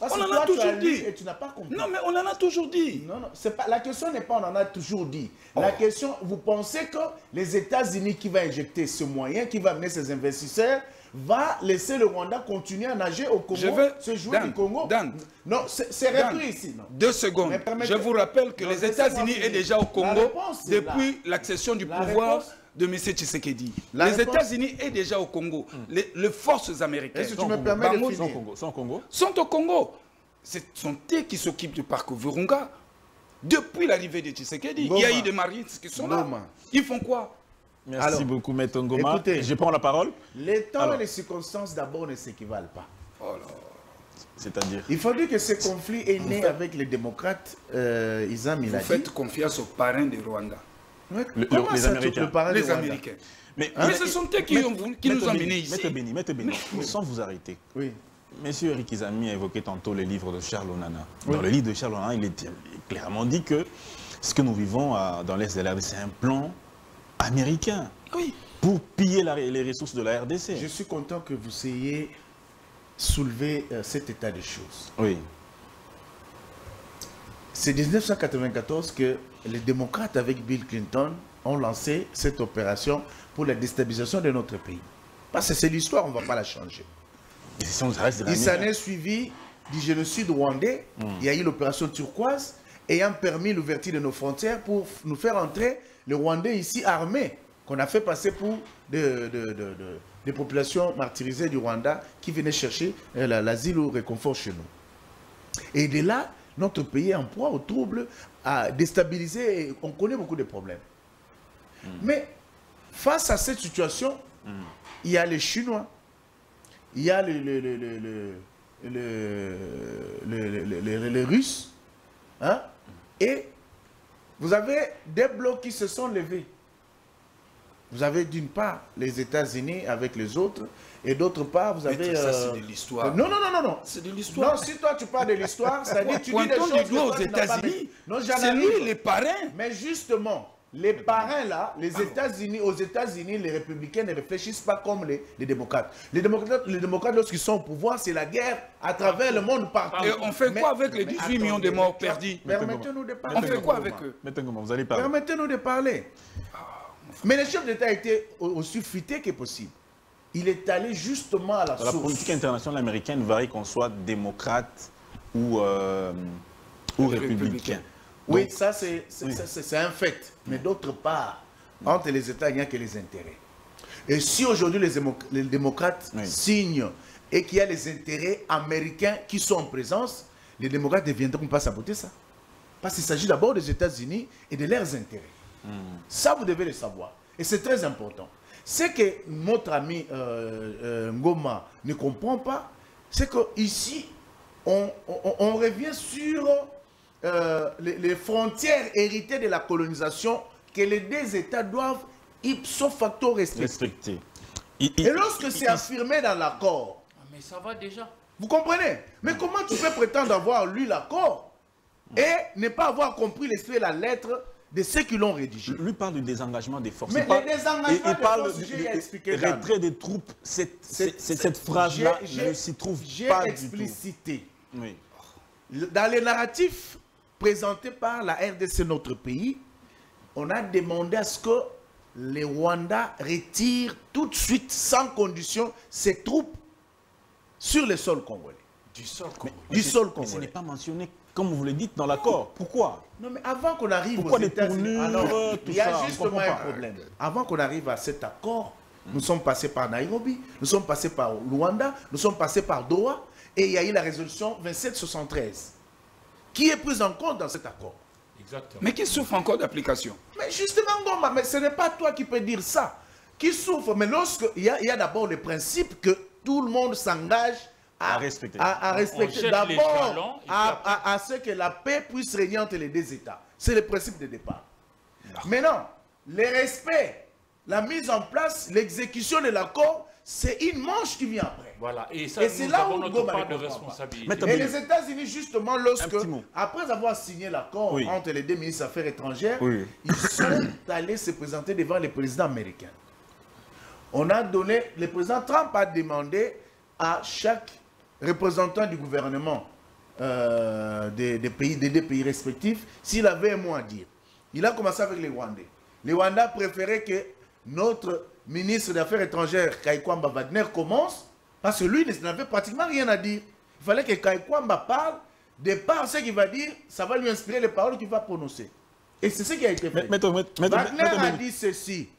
Parce On que en a toi, tu toujours as lu dit. et tu n'as pas compris. Non, mais on en a toujours dit. Non, non, c'est pas, la question n'est pas on en a toujours dit. Oh. La question, vous pensez que les États-Unis qui va injecter ce moyen, qui va amener ces investisseurs, va laisser le Rwanda continuer à nager au Congo, Je vais- se jouer Dan, du Congo? Dan. Non, c'est Dan, repris ici. Non. 2 secondes. Mais permettez- Je vous rappelle que Non, les laissez-moi États-Unis finir. est déjà au La Congo réponse, c'est depuis l'accession du La pouvoir réponse- de M. Tshisekedi. La Les réponse- États-Unis est déjà au Congo. Les forces américaines Est-ce que tu me permets de Bango finir? Sans Congo. sont au Congo. Ce sont eux qui s'occupent du parc Virunga. Depuis l'arrivée de Tshisekedi, il y a Ngoma. eu des Marines qui sont là. Ngoma. Ils font quoi? Merci Alors, beaucoup, Maître Ngoma. écoutez. Je prends la parole. Les temps Alors. et les circonstances d'abord ne s'équivalent pas. C'est-à-dire. Il faut dire que ce conflit est né avec les démocrates, Isam il Vous a dit. faites confiance aux parrains du Rwanda. Ouais, Les comment ça, Américains. le parrain Les du Rwanda? Américains. Mais ce sont eux qui nous ont amenés ici. Maître Béni, sans vous arrêter. Oui. Monsieur Eric Izami a évoqué tantôt le livre de Charles Onana. Dans le livre de Charles Onana, il est clairement dit que ce que nous vivons dans l'Est de la RDC, c'est un plan américain Oui. pour piller les ressources de la RDC. Je suis content que vous ayez soulevé cet état de choses. Oui. C'est 1994 que les démocrates avec Bill Clinton ont lancé cette opération pour la déstabilisation de notre pays. Parce que c'est l'histoire, on ne va pas la changer. Et si on reste de la Il s'en misère. est suivi du génocide rwandais. Il y a eu l'opération turquoise ayant permis l'ouverture de nos frontières pour nous faire entrer les Rwandais ici armés, qu'on a fait passer pour des populations martyrisées du Rwanda qui venaient chercher l'asile ou le réconfort chez nous. Et de là, notre pays est en proie au trouble, à déstabiliser, et on connaît beaucoup de problèmes. Mais face à cette situation, il y a les Chinois, il y a les Russes, hein, et vous avez des blocs qui se sont levés. Vous avez d'une part les États-Unis avec les autres, et d'autre part, vous avez... ça, c'est de l'histoire. Non, non, non, non, non. C'est de l'histoire. Non, si toi, tu parles de l'histoire, c'est-à-dire tu dis des Pointons choses... du doigt aux États-Unis. Non, c'est lui, les parrains. Mais justement, les parrains, là, les États-Unis, aux États-Unis, les républicains ne réfléchissent pas comme les démocrates. Les démocrates, lorsqu'ils sont au pouvoir, c'est la guerre à travers le monde partout. Et on fait quoi avec les 18 millions de morts perdus? Permettez-nous de parler. On fait quoi avec eux? Vous allez parler. Permettez-nous de parler. Mais le chef d'État a été aussi futé que possible. Il est allé justement à la source. La politique internationale américaine varie qu'on soit démocrate ou républicain. Oui, ça c'est un fait. Mais d'autre part, entre les États, il n'y a que les intérêts. Et si aujourd'hui les démocrates signent et qu'il y a les intérêts américains qui sont en présence, les démocrates ne viendront pas saboter ça. Parce qu'il s'agit d'abord des États-Unis et de leurs intérêts. Ça, vous devez le savoir. Et c'est très important. Ce que notre ami Ngoma ne comprend pas, c'est qu'ici, on revient sur les frontières héritées de la colonisation que les deux États doivent ipso facto respecter. Et lorsque c'est affirmé dans l'accord... Mais ça va déjà. Vous comprenez? Mais comment tu peux prétendre avoir lu l'accord et ne pas avoir compris l'esprit et la lettre de ceux qui l'ont rédigé? Lui parle du désengagement des forces. Mais le désengagement des forces, j'ai expliqué. Retrait des troupes, cette phrase-là ne s'y trouve pas du tout. J'ai explicité. Oui. Dans les narratifs présentés par la RDC, notre pays, on a demandé à ce que les Rwandais retirent tout de suite, sans condition, ces troupes sur le sol congolais. Du sol congolais. Du sol congolais. Mais ce n'est pas mentionné, comme vous le dites, dans l'accord. Pourquoi? Non, mais avant qu'on arrive aux États-Unis, il y a justement un problème. Avant qu'on arrive à cet accord, nous sommes passés par Nairobi, nous sommes passés par Luanda, nous sommes passés par Doha, et il y a eu la résolution 2773, qui est prise en compte dans cet accord. Exactement. Mais qui souffre encore d'application. Mais justement, Ngoma, mais ce n'est pas toi qui peux dire ça. Qui souffre? Mais lorsqu'il y a d'abord le principe que tout le monde s'engage à respecter. D'abord, à ce que la paix puisse régner entre les deux États. C'est le principe de départ. Maintenant, le respect, la mise en place, l'exécution de l'accord, c'est une manche qui vient après. Voilà. Et c'est là où notre part de responsabilité. Et les États-Unis, justement, après avoir signé l'accord entre les deux ministres des Affaires étrangères, ils sont allés se présenter devant les présidents américains. Le président Trump a demandé à chaque représentant du gouvernement des deux pays respectifs s'il avait un mot à dire. Il a commencé avec les Rwandais. Les Rwandais préféraient que notre ministre des Affaires étrangères, Kaikwamba Wagner, commence, parce que lui n'avait pratiquement rien à dire. Il fallait que Kaikwamba parle, de par ce qu'il va dire, ça va lui inspirer les paroles qu'il va prononcer. Et c'est ce qui a été fait. Wagner a dit ceci.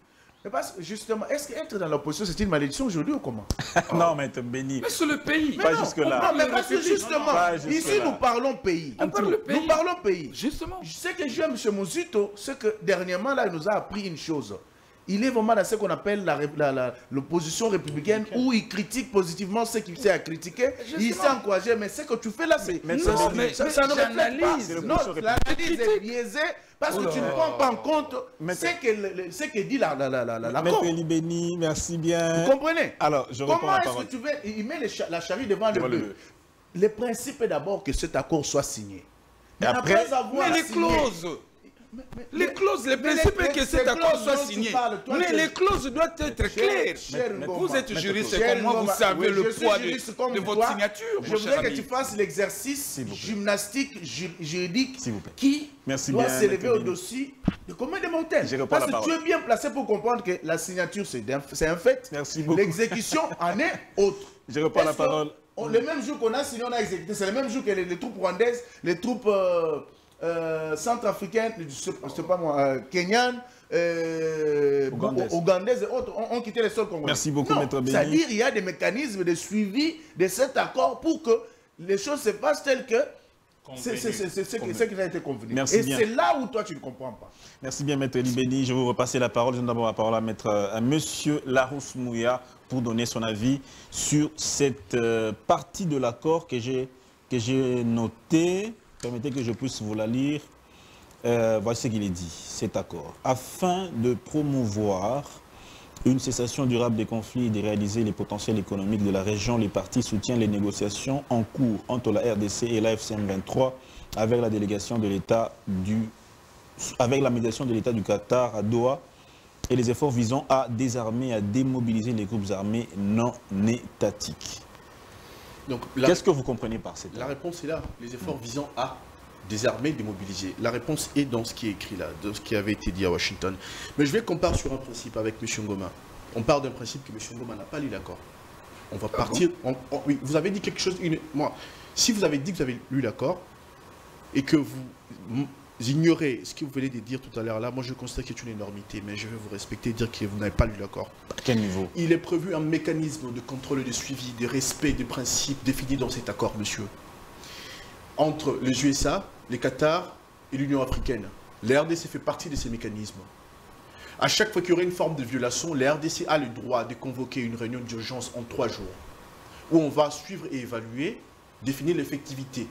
Parce que justement, est-ce qu'être dans l'opposition, c'est une malédiction aujourd'hui ou comment? Non, mais béni. Mais c'est le pays. Pas jusque-là. Non, mais parce que justement, ici nous parlons pays. Nous parlons pays. Justement. Ce que j'aime chez Muzito, c'est que dernièrement, là, il nous a appris une chose. Il est vraiment dans ce qu'on appelle l'opposition républicaine, où il critique positivement ce qu'il sait à critiquer. Il s'est encouragé, mais ce que tu fais là, ça ne reflète pas. Non, l'analyse est biaisée parce que tu ne prends pas en compte ce que dit l'accord. Maître Libeni, merci bien. Vous comprenez? Alors, je reprends la parole. Comment est-ce que tu veux... Il met la charrue devant le bœuf. Le principe est d'abord que cet accord soit signé. Mais après avoir les clauses... Les clauses, le principe est que cet accord soit signé. Mais les clauses doivent être claires. Vous êtes juriste comme moi, vous savez le poids de votre signature. Je voudrais que tu fasses l'exercice gymnastique juridique qui doit s'élever au-dessus de combien de mortels. Parce que tu es bien placé pour comprendre que la signature, c'est un fait. L'exécution en est autre. Je reprends la parole. Le même jour qu'on a signé, on a exécuté. C'est le même jour que les troupes rwandaises, les troupes... centrafricaines, je sais pas moi, kenyanes, ougandaises et autres ont quitté les sols congolais. Merci beaucoup, Maître Béni. C'est-à-dire qu'il y a des mécanismes de suivi de cet accord pour que les choses se passent telles que c'est ce qui a été convenu. Merci et c'est là où toi tu ne comprends pas. Merci bien, Maître Libeni. Je vais vous repasser la parole. Je donne d'abord la parole à Monsieur Larousse Mouya pour donner son avis sur cette partie de l'accord que j'ai notée. Permettez que je puisse vous la lire. Voici ce qu'il est dit, cet accord. Afin de promouvoir une cessation durable des conflits et de réaliser les potentiels économiques de la région. Les partis soutiennent les négociations en cours entre la RDC et l'AFCM 23 avec la délégation de l'État avec la médiation de l'État du Qatar à Doha et les efforts visant à désarmer et à démobiliser les groupes armés non étatiques. Qu'est-ce que vous comprenez par cette La réponse est là, les efforts visant à désarmer, démobiliser. La réponse est dans ce qui est écrit là, dans ce qui avait été dit à Washington. Mais je vais qu'on parte sur un principe avec M. Ngoma. On part d'un principe que M. Ngoma n'a pas lu l'accord. On va partir... oui, vous avez dit quelque chose... Moi, si vous avez dit que vous avez lu l'accord et que vous ignorez ce que vous venez de dire tout à l'heure là, moi je constate que c'est une énormité, mais je vais vous respecter et dire que vous n'avez pas lu l'accord. À quel niveau? Il est prévu un mécanisme de contrôle et de suivi, de respect des principes définis dans cet accord, monsieur. Entre les USA, les Qatar et l'Union africaine. La RDC fait partie de ces mécanismes. À chaque fois qu'il y aurait une forme de violation, la RDC a le droit de convoquer une réunion d'urgence en 3 jours, où on va suivre et évaluer, définir l'effectivité,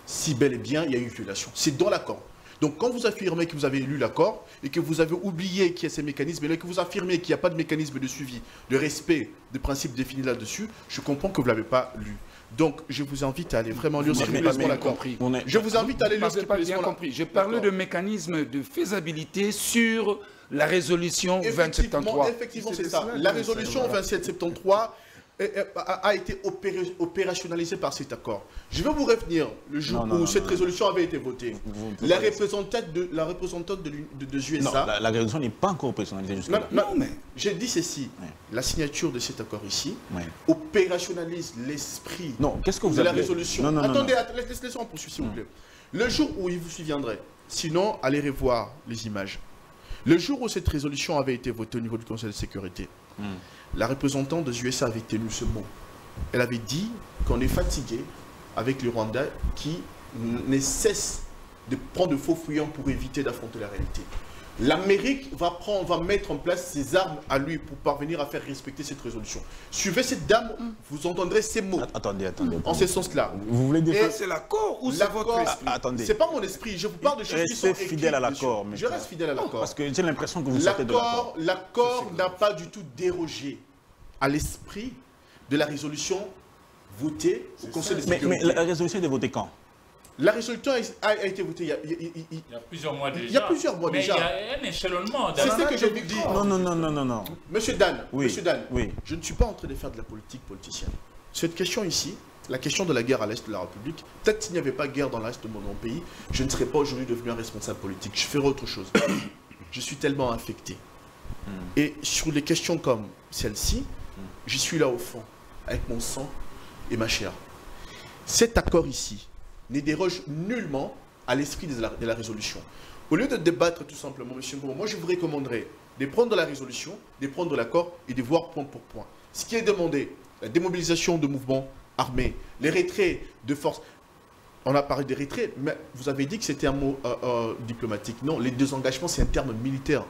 si bel et bien il y a eu violation. C'est dans l'accord. Donc quand vous affirmez que vous avez lu l'accord et que vous avez oublié qu'il y a ces mécanismes, et que vous affirmez qu'il n'y a pas de mécanisme de suivi, de respect des principes définis là-dessus, je comprends que vous ne l'avez pas lu. Donc je vous invite à aller vraiment lire ce que vous avez compris. Je vous invite à aller lire ce que vous avez compris. J'ai parlé de mécanisme de faisabilité sur la résolution 2073. Effectivement, c'est ça. La résolution 2773 a été opérationnalisée par cet accord. Je vais vous revenir le jour où cette résolution avait été votée. La représentante de USA... Non, la résolution n'est pas encore opérationnalisée jusqu'à là. Non, mais j'ai dit ceci. La signature de cet accord ici opérationnalise l'esprit de la résolution. Attendez, laissez-moi poursuivre, s'il vous plaît. Le jour où il vous souviendrait, sinon, allez revoir les images. Le jour où cette résolution avait été votée au niveau du Conseil de sécurité, la représentante des USA avait tenu ce mot. Elle avait dit qu'on est fatigué avec le Rwanda qui ne cesse de prendre de faux fuyants pour éviter d'affronter la réalité. L'Amérique va mettre en place ses armes à lui pour parvenir à faire respecter cette résolution. Suivez cette dame, vous entendrez ces mots. Attendez. En ce sens-là. Vous voulez dire c'est l'accord ou c'est votre esprit? Attendez. C'est pas mon esprit. Je vous parle de choses qui sont écrites. Fidèle à l'accord. Je reste fidèle à l'accord. Parce que j'ai l'impression que vous sortez de l'accord. L'accord n'a pas du tout dérogé à l'esprit de la résolution votée au Conseil de sécurité. Mais la résolution est votée quand? La résolution a été votée il y a plusieurs mois déjà. Il y a plusieurs mois déjà. Mais il y a un échelonnement. C'est ce que je vous dis. Non. Monsieur Dan, oui. Je ne suis pas en train de faire de la politique politicienne. Cette question ici, la question de la guerre à l'Est de la République, peut-être s'il n'y avait pas de guerre dans l'Est de mon pays, je ne serais pas aujourd'hui devenu un responsable politique. Je ferais autre chose. Je suis tellement affecté. Et sur des questions comme celle-ci, j'y suis là au fond, avec mon sang et ma chair. Cet accord ici ne déroge nullement à l'esprit de la résolution. Au lieu de débattre tout simplement, monsieur Ngoma, moi je vous recommanderais de prendre la résolution, de prendre l'accord et de voir point pour point. Ce qui est demandé, la démobilisation de mouvements armés, les retraits de forces. On a parlé des retraits, mais vous avez dit que c'était un mot diplomatique. Non, les désengagements, c'est un terme militaire.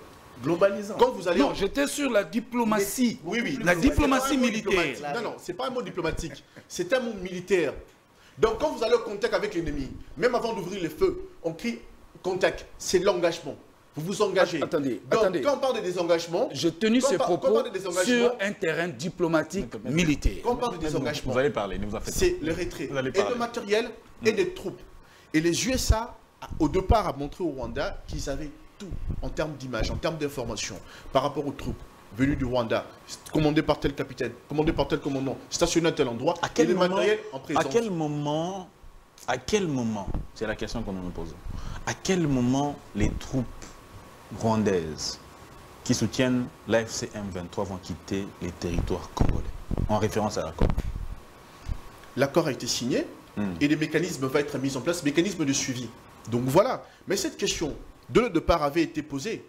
Globalisant. Quand vous allez non, j'étais sur la diplomatie. Oui. La diplomatie militaire. Non, c'est pas un mot diplomatique. C'est un mot militaire. Donc quand vous allez au contact avec l'ennemi, même avant d'ouvrir le feu, on crie contact. C'est l'engagement. Vous vous engagez. Attendez. Quand on parle de désengagement... J'ai tenu ce propos sur un terrain diplomatique militaire. Quand on parle de désengagement... Vous allez parler, ne vous en faites pas. C'est le retrait. Et de matériel et des troupes. Et les USA, au départ, a montré au Rwanda qu'ils avaient tout en termes d'image, en termes d'information, par rapport aux troupes venues du Rwanda, commandées par tel capitaine, commandées par tel commandant, stationnées à tel endroit, et le matériel en présence. À quel moment, c'est la question qu'on nous pose, à quel moment les troupes rwandaises qui soutiennent l'AFCM 23 vont quitter les territoires congolais, en référence à l'accord? L'accord a été signé et des mécanismes vont être mis en place, mécanismes de suivi. Donc voilà. Mais cette question, de le départ, avait été posée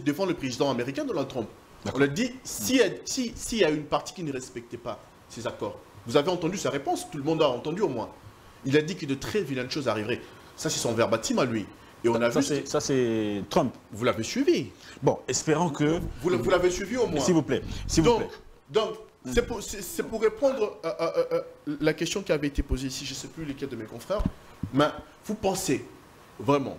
devant le président américain Donald Trump. On a dit, s'il y a une partie qui ne respectait pas ces accords, vous avez entendu sa réponse, tout le monde a entendu au moins. Il a dit que de très vilaines choses arriveraient. Ça, c'est son verbatim à lui. Et on a vu... Ça, c'est Trump. Vous l'avez suivi. Bon, espérons que... Vous l'avez suivi au moins. S'il vous plaît. Donc, c'est pour répondre à la question qui avait été posée ici, je ne sais plus lesquels de mes confrères, mais vous pensez vraiment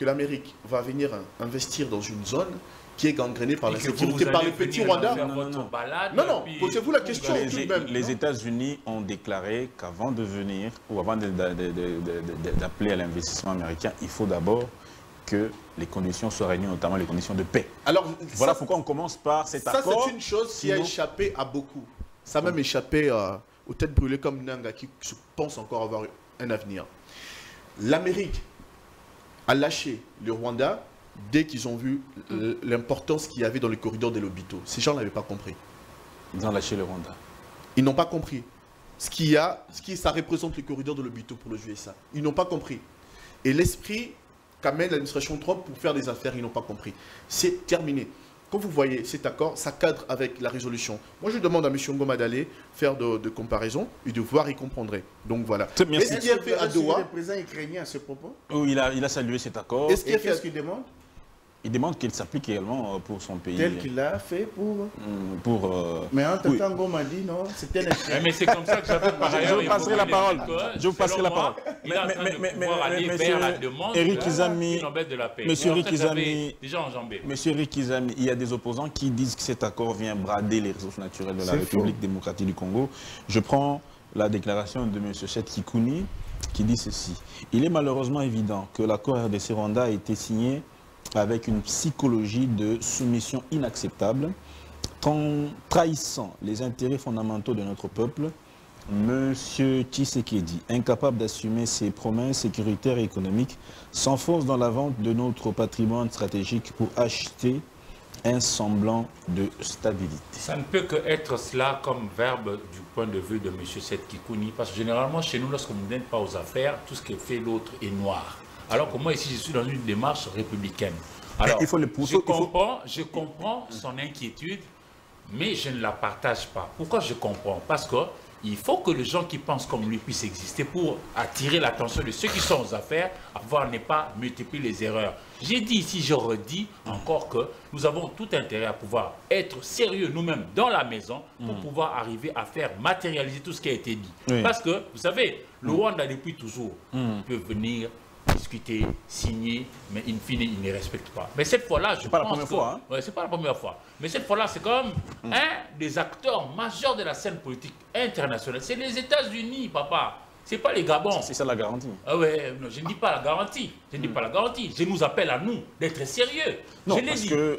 que l'Amérique va venir investir dans une zone qui est gangrénée par l'insécurité, par les petits Rwandais. Non, posez-vous la question. Les États-Unis ont déclaré qu'avant de venir, ou avant d'appeler à l'investissement américain, il faut d'abord que les conditions soient réunies, notamment les conditions de paix. Alors, voilà pourquoi on commence par cet accord. Ça, c'est une chose qui a échappé à beaucoup. Ça a même échappé aux têtes brûlées comme Nanga, qui pense encore avoir un avenir. L'Amérique a lâché le Rwanda dès qu'ils ont vu l'importance qu'il y avait dans le corridor des Lobito. Ces gens n'avaient pas compris. Ils ont lâché le Rwanda. Ils n'ont pas compris ce qui ça représente le corridor de Lobito pour le USA. Ils n'ont pas compris. Et l'esprit qu'amène l'administration Trump pour faire des affaires, ils n'ont pas compris. C'est terminé. Quand vous voyez cet accord, ça cadre avec la résolution. Moi, je demande à M. Ngoma d'aller faire de comparaisons et de voir, il comprendrait. Donc voilà. Est-ce qu'il a fait à Doha, le président ukrainien à ce propos? Oui, il a salué cet accord. Qu'est-ce qu'il demande? Il demande qu'il s'applique également pour son pays. Tel qu'il l'a fait pour... Mais entre-temps, Ngoma dit non, c'était un... Mais c'est comme ça que j'avais parlé. Je vous passerai la parole. Je vous passerai la parole. Monsieur Eric Izami, il y a des opposants qui disent que cet accord vient brader les ressources naturelles de la République démocratique du Congo. Je prends la déclaration de M. Seth Kikouni qui dit ceci. Il est malheureusement évident que l'accord RDC-Rwanda a été signé avec une psychologie de soumission inacceptable, trahissant les intérêts fondamentaux de notre peuple. M. Tshisekedi, incapable d'assumer ses promesses sécuritaires et économiques, s'enfonce dans la vente de notre patrimoine stratégique pour acheter un semblant de stabilité. Ça ne peut que être cela comme verbe du point de vue de M. Seth Kikouni, parce que généralement, chez nous, lorsqu'on ne donne pas aux affaires, tout ce que fait l'autre est noir. Alors que moi, ici, je suis dans une démarche républicaine. Alors, il faut le pousser, je comprends son inquiétude, mais je ne la partage pas. Pourquoi je comprends? Parce qu'il faut que les gens qui pensent comme lui puissent exister pour attirer l'attention de ceux qui sont aux affaires, avoir ne pas multiplier les erreurs. J'ai dit ici, je redis encore que nous avons tout intérêt à pouvoir être sérieux nous-mêmes dans la maison pour pouvoir arriver à faire matérialiser tout ce qui a été dit. Oui. Parce que, vous savez, le Rwanda depuis toujours peut venir discuter, signer, mais in fine, il ne respecte pas. Mais cette fois-là, je pense que... C'est pas la première fois. Hein? Ouais, c'est pas la première fois. Mais cette fois-là, c'est quand même un des acteurs majeurs de la scène politique internationale. C'est les États-Unis, papa. C'est pas les Gabons. C'est ça la garantie. Ah ouais, non, je ne dis pas la garantie. Je ne dis pas la garantie. Je nous appelle à nous d'être sérieux. Non, je parce que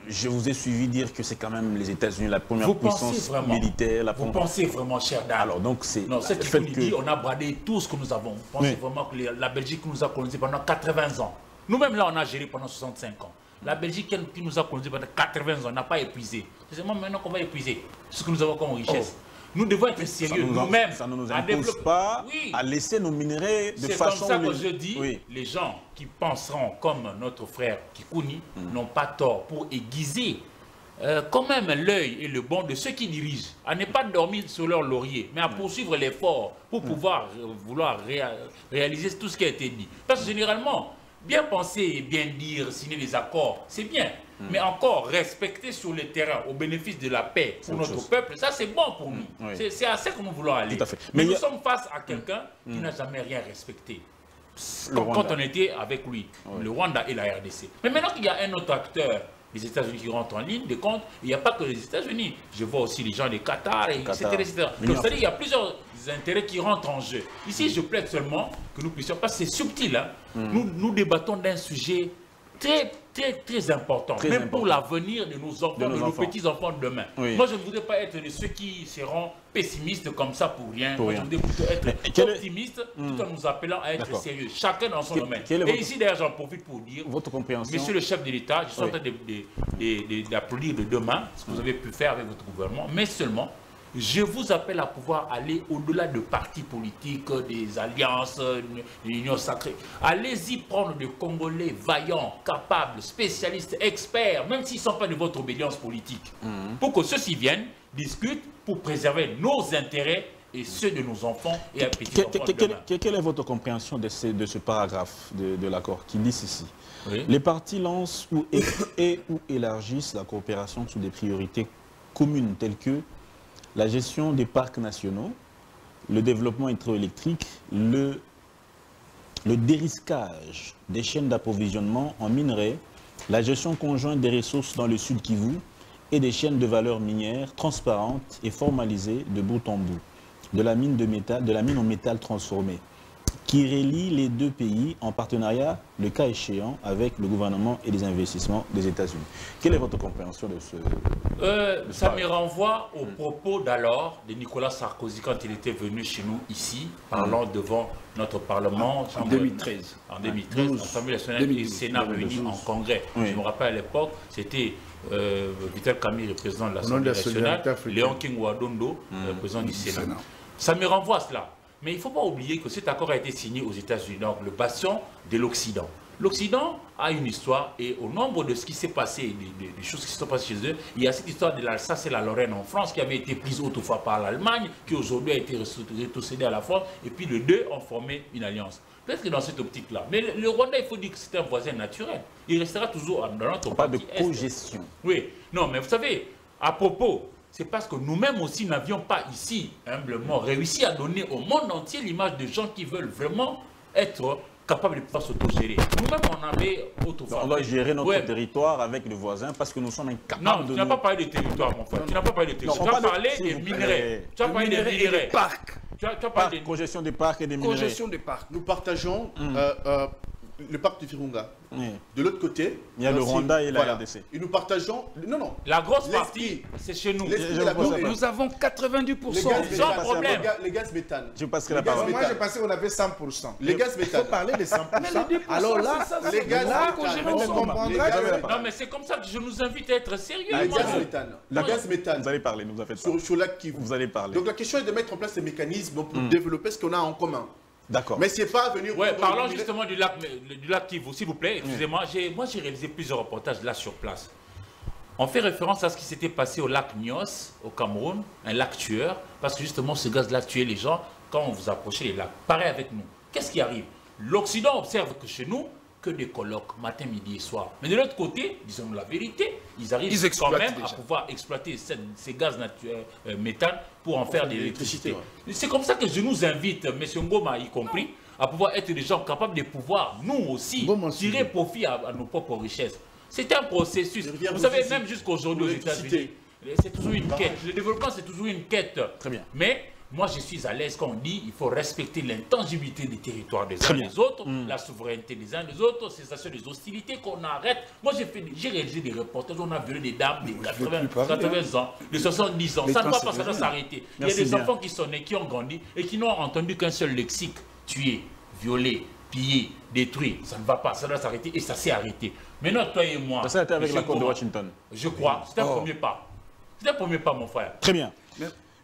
je vous ai suivi dire que c'est quand même les États-Unis la première puissance militaire. Vous pensez vraiment, cher Dan? Alors donc c'est... Non, c'est ce qu'il dit, on a bradé tout ce que nous avons. Vous pensez vraiment que la Belgique nous a colonisé pendant 80 ans. Nous-mêmes là, on a géré pendant 65 ans. La Belgique qui nous a colonisé pendant 80 ans n'a pas épuisé. C'est maintenant qu'on va épuiser ce que nous avons comme richesse. Nous devons être sérieux nous-mêmes. Ça ne nous impose pas à laisser nos minéraux de façon... C'est comme ça que je dis, les gens qui penseront comme notre frère Kikouni n'ont pas tort pour aiguiser quand même l'œil et le bon de ceux qui dirigent, à ne pas dormir sur leur laurier, mais à poursuivre l'effort pour pouvoir réaliser tout ce qui a été dit. Parce que généralement, bien penser et bien dire, signer des accords, c'est bien. Mais encore, respecter sur le terrain au bénéfice de la paix pour notre peuple, ça c'est bon pour nous. C'est à ça que nous voulons aller. Mais nous sommes face à quelqu'un qui n'a jamais rien respecté. Quand on était avec lui, le Rwanda et la RDC. Mais maintenant qu'il y a un autre acteur, les États-Unis qui rentrent en ligne de compte, il n'y a pas que les États-Unis. Je vois aussi les gens des Qatar, etc. Donc c'est-à-dire qu'il y a plusieurs intérêts qui rentrent en jeu. Ici, je plaide seulement que nous puissions, parce que c'est subtil, hein, nous débattons d'un sujet très important, même pour l'avenir de nos enfants, de nos petits-enfants de demain. Moi, je ne voudrais pas être de ceux qui seront pessimistes comme ça pour rien. Moi, je voudrais plutôt être optimiste tout en nous appelant à être sérieux, chacun dans son domaine. Et ici, d'ailleurs, j'en profite pour dire, votre compréhension, monsieur le chef de l'État, je suis en train d'applaudir de demain ce que vous avez pu faire avec votre gouvernement, mais seulement, je vous appelle à pouvoir aller au-delà de partis politiques, des alliances, de l'union sacrée. Allez-y prendre des Congolais vaillants, capables, spécialistes, experts, même s'ils ne sont pas de votre obédience politique, pour que ceux-ci viennent, discutent, pour préserver nos intérêts et ceux de nos enfants et à petits-enfants de demain. Quelle est votre compréhension de ce paragraphe de l'accord qui dit ceci? Les partis lancent ou élargissent la coopération sous des priorités communes telles que la gestion des parcs nationaux, le développement hydroélectrique, le le dérisquage des chaînes d'approvisionnement en minerais, la gestion conjointe des ressources dans le Sud Kivu et des chaînes de valeur minière transparentes et formalisées de bout en bout, de la mine en métal transformé, qui relie les deux pays en partenariat, le cas échéant, avec le gouvernement et les investissements des États-Unis. Quelle est votre compréhension de ce... Ça me renvoie aux propos d'alors de Nicolas Sarkozy quand il était venu chez nous ici, parlant devant notre Parlement. En 2013. En 2013, l'Assemblée nationale et le Sénat réunis en congrès. Oui. Je me rappelle à l'époque, c'était Vital Kamerhe, le président de l'Assemblée nationale, Léon Kingwadondo, le président du Sénat. Ça me renvoie à cela. Mais il ne faut pas oublier que cet accord a été signé aux États-Unis, donc le bastion de l'Occident. L'Occident a une histoire et au nombre de ce qui s'est passé, des choses qui se sont passées chez eux, il y a cette histoire de l'Alsace et la Lorraine en France qui avait été prise autrefois par l'Allemagne, qui aujourd'hui a été rétrocédée à la France, et puis les deux ont formé une alliance. Peut-être que dans cette optique-là. Mais le Rwanda, il faut dire que c'est un voisin naturel. Il restera toujours dans notre pas de co-gestion. Oui, non, mais vous savez, à propos... C'est parce que nous-mêmes aussi n'avions pas ici, humblement, réussi à donner au monde entier l'image de gens qui veulent vraiment être capables de pouvoir s'autogérer. Nous-mêmes, on avait autrefois... On doit gérer notre territoire avec le voisin parce que nous sommes incapables de... Non, tu n'as pas parlé de territoire, mon frère. Tu n'as pas parlé de territoire. Tu as parlé des minerais. Tu as parlé des minerais. Des parcs. Tu as parlé de congestion des parcs et des minerais. Congestion des parcs. Nous partageons le parc de Virunga. Oui. De l'autre côté, il y a le Rwanda et la RDC. Et nous partageons... Non. La grosse partie, c'est chez nous. Nous avons 90%. Sans problème. Les gaz méthane. Je passerai la parole. Moi, j'ai pensé qu'on avait 100%. Les gaz méthane. Il faut parler de 100%. Alors là, les gaz non, mais c'est comme ça que je nous invite à être sérieux. Le gaz méthane. Vous allez parler, nous en faites sur lac Kivu. Vous allez parler. Donc la question est de mettre en place ces mécanismes pour développer ce qu'on a en commun. D'accord. Mais c'est pas venir... Ouais, parlons justement du lac Kivu, s'il vous plaît. Excusez-moi, moi j'ai réalisé plusieurs reportages là sur place. On fait référence à ce qui s'était passé au lac Nyos, au Cameroun, un lac tueur, parce que justement ce gaz-là tuait les gens quand on vous approchait les lacs. Pareil avec nous. Qu'est-ce qui arrive? L'Occident observe que chez nous, que des colloques, matin, midi et soir. Mais de l'autre côté, disons-nous la vérité, ils arrivent quand même à pouvoir exploiter ces gaz méthane pour en faire de l'électricité. Ouais. C'est comme ça que je nous invite, M. Ngoma y compris, à pouvoir être des gens capables de pouvoir, nous aussi, tirer profit à nos propres richesses. C'est un processus. Vous savez, même jusqu'aujourd'hui aux États-Unis, c'est toujours une quête. Le développement, c'est toujours une quête. Très bien. Mais moi, je suis à l'aise quand on dit qu'il faut respecter l'intangibilité des territoires des uns des autres, la souveraineté des uns des autres, cessation des hostilités, qu'on arrête. Moi, j'ai réalisé des reportages, on a violé des dames de 80 ans, de 70 ans. Ça ne va pas, ça doit s'arrêter. Il y a des enfants qui sont nés, qui ont grandi et qui n'ont entendu qu'un seul lexique: tuer, violer, piller, détruire. Ça ne va pas, ça doit s'arrêter et ça s'est arrêté. Maintenant, toi et moi... Ça a été avec l'accord de Washington. Je crois. C'est un premier pas. C'est un premier pas, mon frère. Très bien.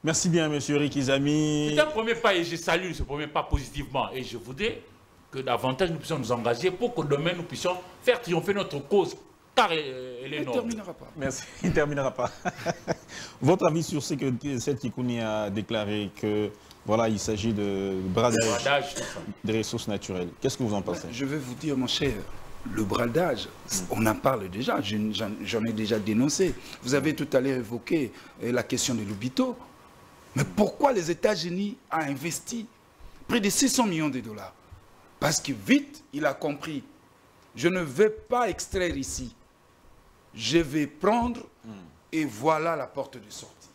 Merci bien, M. Rikizami. C'est un premier pas et je salue ce premier pas positivement. Et je voudrais que davantage nous puissions nous engager pour que demain nous puissions faire triompher notre cause. Car elle est noble. Il ne terminera pas. Merci, il ne terminera pas. Votre avis sur ce que Seth Kikouni a déclaré que voilà, il s'agit de bradage des ressources naturelles. Qu'est-ce que vous en pensez? Je vais vous dire, mon cher, le bradage, on en parle déjà, j'en ai déjà dénoncé. Vous avez tout à l'heure évoqué la question de l'Obito. Mais pourquoi les États-Unis ont investi près de 600 millions de dollars? Parce que vite, il a compris, je ne vais pas extraire ici. Je vais prendre et voilà la porte de sortie.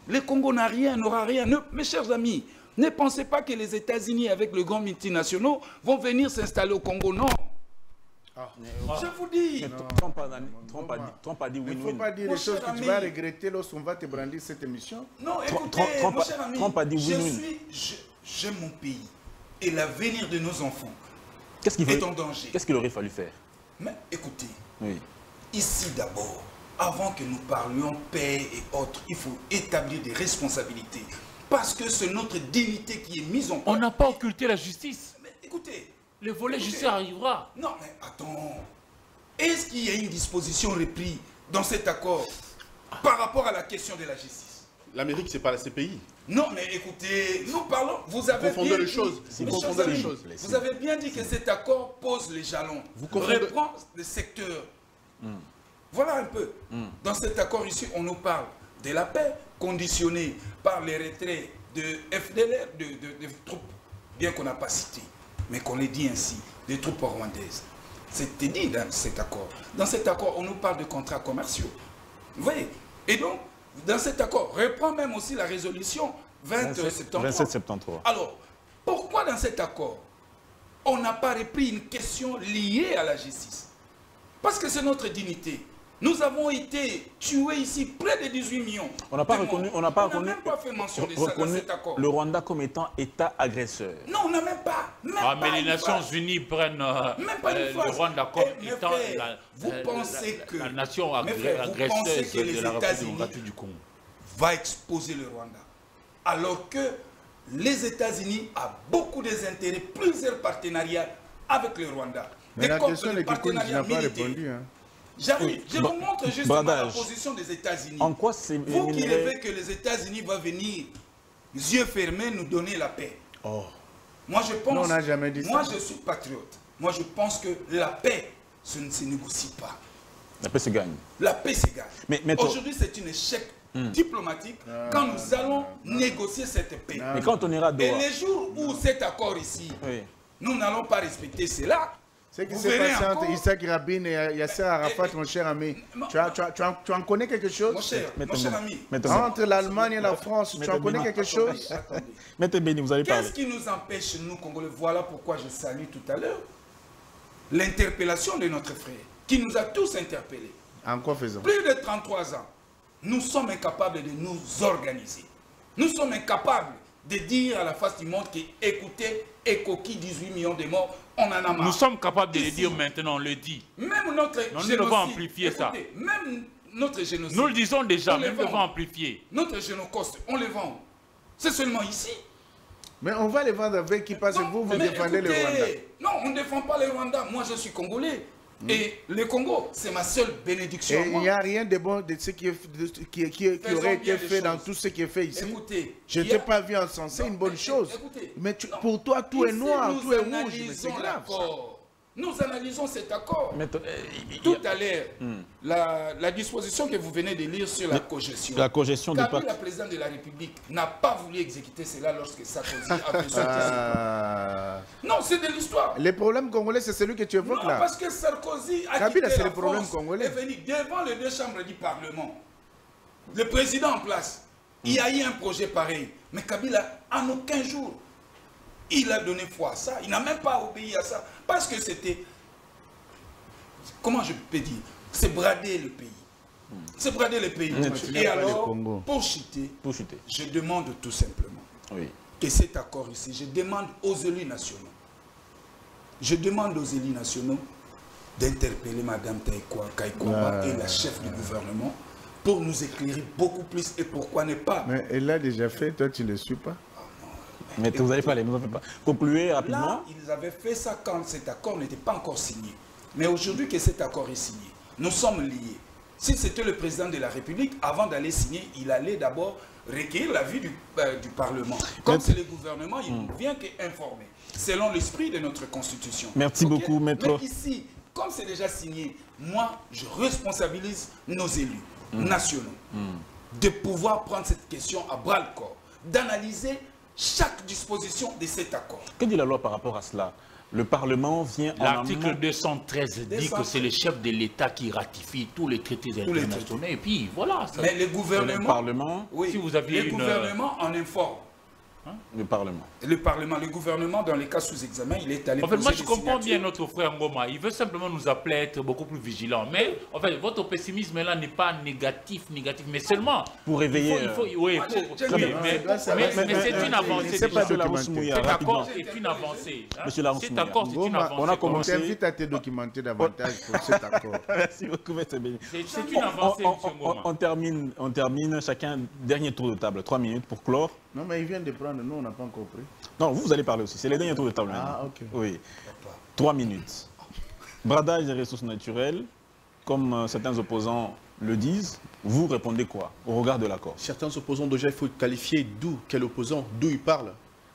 Le Congo n'a rien, n'aura rien. Mes chers amis, ne pensez pas que les États-Unis, avec les grands multinationaux, vont venir s'installer au Congo. Non. Je vous dis. Trump a dit win-win. Il ne faut pas dire les choses que tu vas regretter lorsqu'on va te brandir cette émission. Non, écoutez, mon cher ami, Trump a dit win-win. J'aime mon pays et l'avenir de nos enfants est en danger. Qu'est-ce qu'il aurait fallu faire? Mais écoutez, ici d'abord, avant que nous parlions paix et autres, il faut établir des responsabilités. Parce que c'est notre dignité qui est mise en cause. On n'a pas occulté la justice. Mais écoutez, le volet justice arrivera. Non, mais attends. Est-ce qu'il y a une disposition reprise dans cet accord par rapport à la question de la justice? L'Amérique, c'est pas la CPI. Non, mais écoutez, nous parlons... Vous avez bien dit, vous avez bien dit que cet accord pose les jalons. Reprend le secteur. Voilà un peu. Dans cet accord ici, on nous parle de la paix conditionnée par les retraits de FDLR, de troupes, bien qu'on n'a pas cité. mais qu'on les dit ainsi, des troupes rwandaises. C'était dit dans cet accord. Dans cet accord, on nous parle de contrats commerciaux. Vous voyez? Et donc, dans cet accord, reprend même aussi la résolution 2773. Alors, pourquoi dans cet accord, on n'a pas repris une question liée à la justice? Parce que c'est notre dignité. Nous avons été tués ici près de 18 millions. On n'a pas reconnu, même pas fait mention de ça dans cet accord. Le Rwanda comme étant État agresseur. Non, on n'a même pas. Mais les Nations Unies prennent le Rwanda comme étant la nation agresseuse de la République du Congo. Va exposer le Rwanda. Alors que les États-Unis ont beaucoup d'intérêts, plusieurs partenariats avec le Rwanda. Mais la question de Kikoun, je n'ai pas répondu. J'arrive, je vous montre justement la position des États-Unis. En quoi c'est... Vous qui rêvez que les États-Unis vont venir, yeux fermés, nous donner la paix. Oh. Moi je pense... Non, on n'a jamais dit ça. Moi je suis patriote. Moi je pense que la paix, ça ne se négocie pas. La paix se gagne. La paix se gagne. Mais aujourd'hui c'est un échec diplomatique quand nous allons négocier cette paix. Mais quand on ira et les jours où cet accord ici, nous n'allons pas respecter cela. Ce qui s'est passé entre Isaac Rabin et Yasser Arafat, mon cher ami, tu en connais quelque chose? Mon cher ami. Entre l'Allemagne et la France, tu en connais quelque chose? Mettez Béni, vous allez parler. Qu'est-ce qui nous empêche, nous, Congolais? Voilà pourquoi je salue tout à l'heure l'interpellation de notre frère, qui nous a tous interpellés. En quoi faisons? Plus de 33 ans, nous sommes incapables de nous organiser. Nous sommes incapables de dire à la face du monde qu'écoutez, écoquille 18 millions de morts, on en a marre. Nous sommes capables de le dire maintenant, on le dit. Même notre génocide, nous devons amplifier ça. Même notre génocide. Nous le disons déjà, mais nous devons amplifier. Notre génocide, on le vend. C'est seulement ici. Mais on va les vendre avec qui passe vous, vous défendez le Rwanda. Non, on ne défend pas le Rwanda. Moi, je suis congolais. Et le Congo, c'est ma seule bénédiction. Et il n'y a rien de bon de ce qui aurait été fait dans tout ce qui est fait ici. Écoutez, je ne t'ai pas vu encenser une bonne chose. Écoutez, mais pour toi, tout est noir, tout est rouge. Mais c'est grave. Nous analysons cet accord. Tout à l'heure, la disposition que vous venez de lire sur la cogestion. La cogestion de Kabila, le président de la République, n'a pas voulu exécuter cela lorsque Sarkozy a fait Non, c'est de l'histoire. Le problème congolais, c'est celui que tu évoques là. Non, parce que Sarkozy a Kabila, quitté le la problème France congolais. est venu devant les deux chambres du Parlement. Le président en place, il y a eu un projet pareil. Mais Kabila, en aucun jour, il a donné foi à ça. Il n'a même pas obéi à ça. Parce que c'était... Comment je peux dire? C'est brader le pays. C'est brader le pays. Et alors, pour chuter, je demande tout simplement que cet accord ici, je demande aux élus nationaux. Je demande aux élus nationaux d'interpeller Mme Kaikwamba et la chef du gouvernement pour nous éclairer beaucoup plus et pourquoi ne pas. Mais elle l'a déjà fait, toi tu ne le suis pas. Mais vous n'allez pas aller, vous en faites pas. Concluez rapidement. Là, ils avaient fait ça quand cet accord n'était pas encore signé. Mais aujourd'hui que cet accord est signé, nous sommes liés. Si c'était le président de la République, avant d'aller signer, il allait d'abord recueillir l'avis du Parlement. Comme c'est le gouvernement, il ne vient qu'informer, selon l'esprit de notre Constitution. Merci beaucoup, maître. Mais ici, comme c'est déjà signé, moi, je responsabilise nos élus nationaux de pouvoir prendre cette question à bras-le-corps, d'analyser chaque disposition de cet accord. Que dit la loi par rapport à cela? Le Parlement vient en L'article 213 dit que c'est le chef de l'État qui ratifie tous les traités internationaux. Et puis voilà. Mais le gouvernement, le Parlement, oui, si vous aviez le gouvernement en informe. Le Parlement. Le Parlement, le gouvernement, dans les cas sous examen, il est allé. En fait, moi je comprends bien notre frère Ngoma. Il veut simplement nous appeler à être beaucoup plus vigilants. Mais en fait, votre pessimisme là n'est pas négatif, mais seulement pour réveiller. Oui, mais c'est une avancée. C'est pas de la Rousmouya. Cet accord est une avancée. Monsieur la Rousmouya. Cet accord, c'est une avancée. On a commencé. Je t'invite à te documenter davantage pour cet accord. Merci beaucoup, M. Béni. C'est une avancée, M. Ngoma. On termine chacun, dernier tour de table, 3 minutes pour clore. Non, mais il vient de prendre, nous on n'a pas encore pris. Non, vous allez parler aussi, c'est les derniers tours de table. Ah, ok. Oui. 3 minutes. Bradage des ressources naturelles, comme certains opposants le disent, vous répondez quoi au regard de l'accord? Certains opposants, déjà, il faut qualifier d'où, quel opposant, d'où il parle.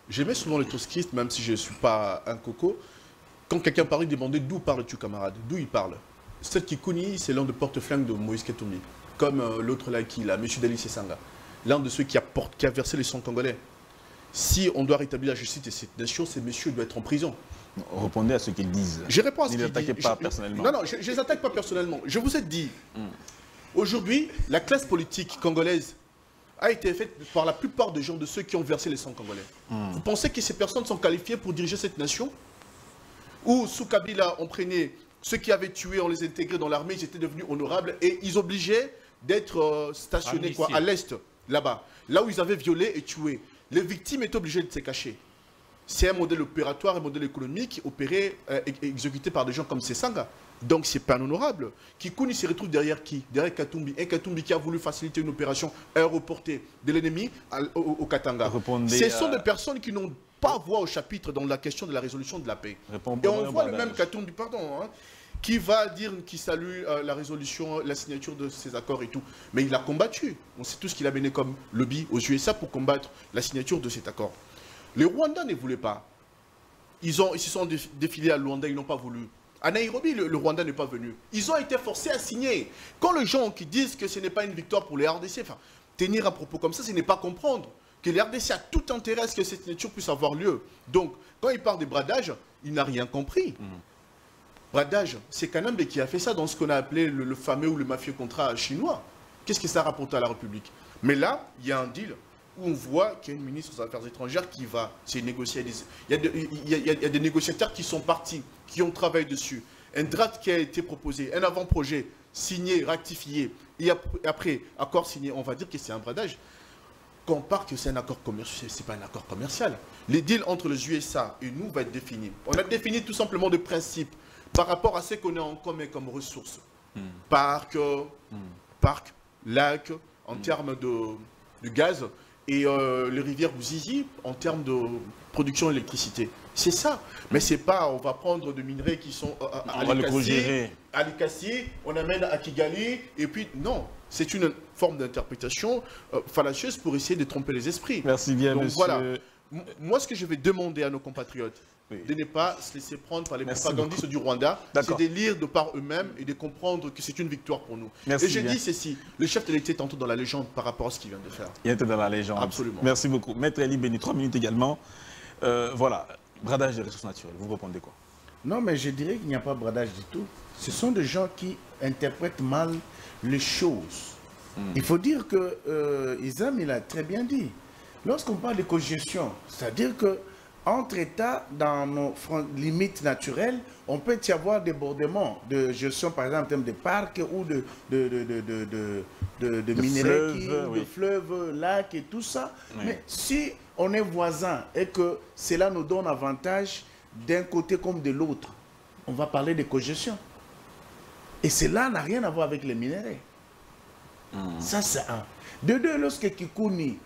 J'aimais souvent les trotskistes, même si je ne suis pas un coco. Quand quelqu'un parlait, demandait d'où parles-tu, camarade? D'où il parle? Celle qui connaît, c'est l'un des porte-flingues de Moïse Katumbi. Comme l'autre là, M. Dali Sessanga. L'un de ceux qui a versé les sang congolais. si on doit rétablir la justice de cette nation, ces messieurs doivent être en prison. Répondez à ce qu'ils disent. Je réponds à ce qu'ils disent. Ne les attaquez pas personnellement. Non, je ne les attaque pas personnellement. Je vous ai dit, aujourd'hui, la classe politique congolaise a été faite par la plupart des gens, de ceux qui ont versé les sangs congolais. Vous pensez que ces personnes sont qualifiées pour diriger cette nation? Ou sous Kabila, on prenait ceux qui avaient tué, on les intégrait dans l'armée, ils étaient devenus honorables et ils obligeaient d'être stationnés à l'est, là-bas, là où ils avaient violé et tué. Les victimes étaient obligées de se cacher. C'est un modèle opératoire, un modèle économique opéré, exécuté par des gens comme Sessanga. Donc c'est pas honorable. Kikouni se retrouve derrière qui? Derrière Katumbi. Un Katumbi qui a voulu faciliter une opération aéroportée de l'ennemi au Katanga. Ce sont des personnes qui n'ont pas voix au chapitre dans la question de la résolution de la paix. Et on voit le même Katumbi, qui va dire qu'il salue la résolution, la signature de ces accords et tout. Mais il a combattu. On sait tout ce qu'il a mené comme lobby aux USA pour combattre la signature de cet accord. Les Rwandais ne voulaient pas. Ils se sont défilés à Luanda, ils n'ont pas voulu. À Nairobi, le Rwanda n'est pas venu. Ils ont été forcés à signer. Quand les gens qui disent que ce n'est pas une victoire pour les RDC, tenir un propos comme ça, ce n'est pas comprendre que les RDC a tout intérêt à ce que cette signature puisse avoir lieu. Donc, quand il parle de bradage, il n'a rien compris. Bradage, c'est Kanambe qui a fait ça dans ce qu'on a appelé le fameux ou le mafieux contrat chinois. Qu'est-ce que ça rapporte à la République? Mais là, il y a un deal où on voit qu'il y a une ministre des Affaires étrangères qui va négocier. Il y a des négociateurs qui sont partis, qui ont travaillé dessus. Un draft qui a été proposé, un avant-projet signé, ratifié, et après, accord signé, on va dire que c'est un bradage. Quand on parle que c'est un accord commercial, ce n'est pas un accord commercial. Les deals entre les USA et nous va être défini. On a défini tout simplement des principes par rapport à ce qu'on a en commun comme ressources. Parc, lac, en termes de gaz, et les rivières Bouzizi en termes de production d'électricité. C'est ça. Mais c'est pas, on va prendre des minerais qui sont à Likasi, on amène à Kigali, et puis non. C'est une forme d'interprétation fallacieuse pour essayer de tromper les esprits. Merci bien, donc, monsieur. Voilà. Moi, ce que je vais demander à nos compatriotes, de ne pas se laisser prendre par les propagandistes du Rwanda, c'est de lire de par eux-mêmes et de comprendre que c'est une victoire pour nous. Merci et je dis ceci, le chef de l'État est tantôt dans la légende par rapport à ce qu'il vient de faire. Il était dans la légende. Absolument. Merci beaucoup. Maître Eli Béni, 3 minutes également. Voilà, bradage des ressources naturelles, vous répondez quoi? Non, mais je dirais qu'il n'y a pas de bradage du tout. Ce sont des gens qui interprètent mal les choses. Il faut dire que Isam, il a très bien dit. Lorsqu'on parle de cogestion, c'est-à-dire que entre États, dans nos limites naturelles, on peut y avoir débordements de gestion, par exemple, en termes de parcs ou de minerais, de fleuves, lacs et tout ça. Oui. Mais si on est voisins et que cela nous donne avantage d'un côté comme de l'autre, on va parler de cogestion. Et cela n'a rien à voir avec les minéraux. Ça, c'est un. De deux, lorsque Kikouni,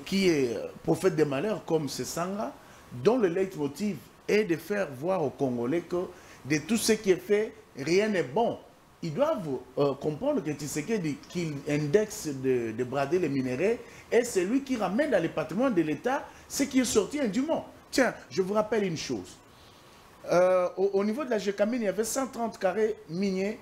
qui est prophète des malheurs, comme Sessanga, dont le leitmotiv est de faire voir aux Congolais que de tout ce qui est fait, rien n'est bon. Ils doivent comprendre que Tshisekedi, qu'il indexe de brader les minéraux, est celui qui ramène dans le patrimoine de l'État ce qui est sorti indûment. Tiens, je vous rappelle une chose. Au niveau de la Gécamine, il y avait 130 carrés miniers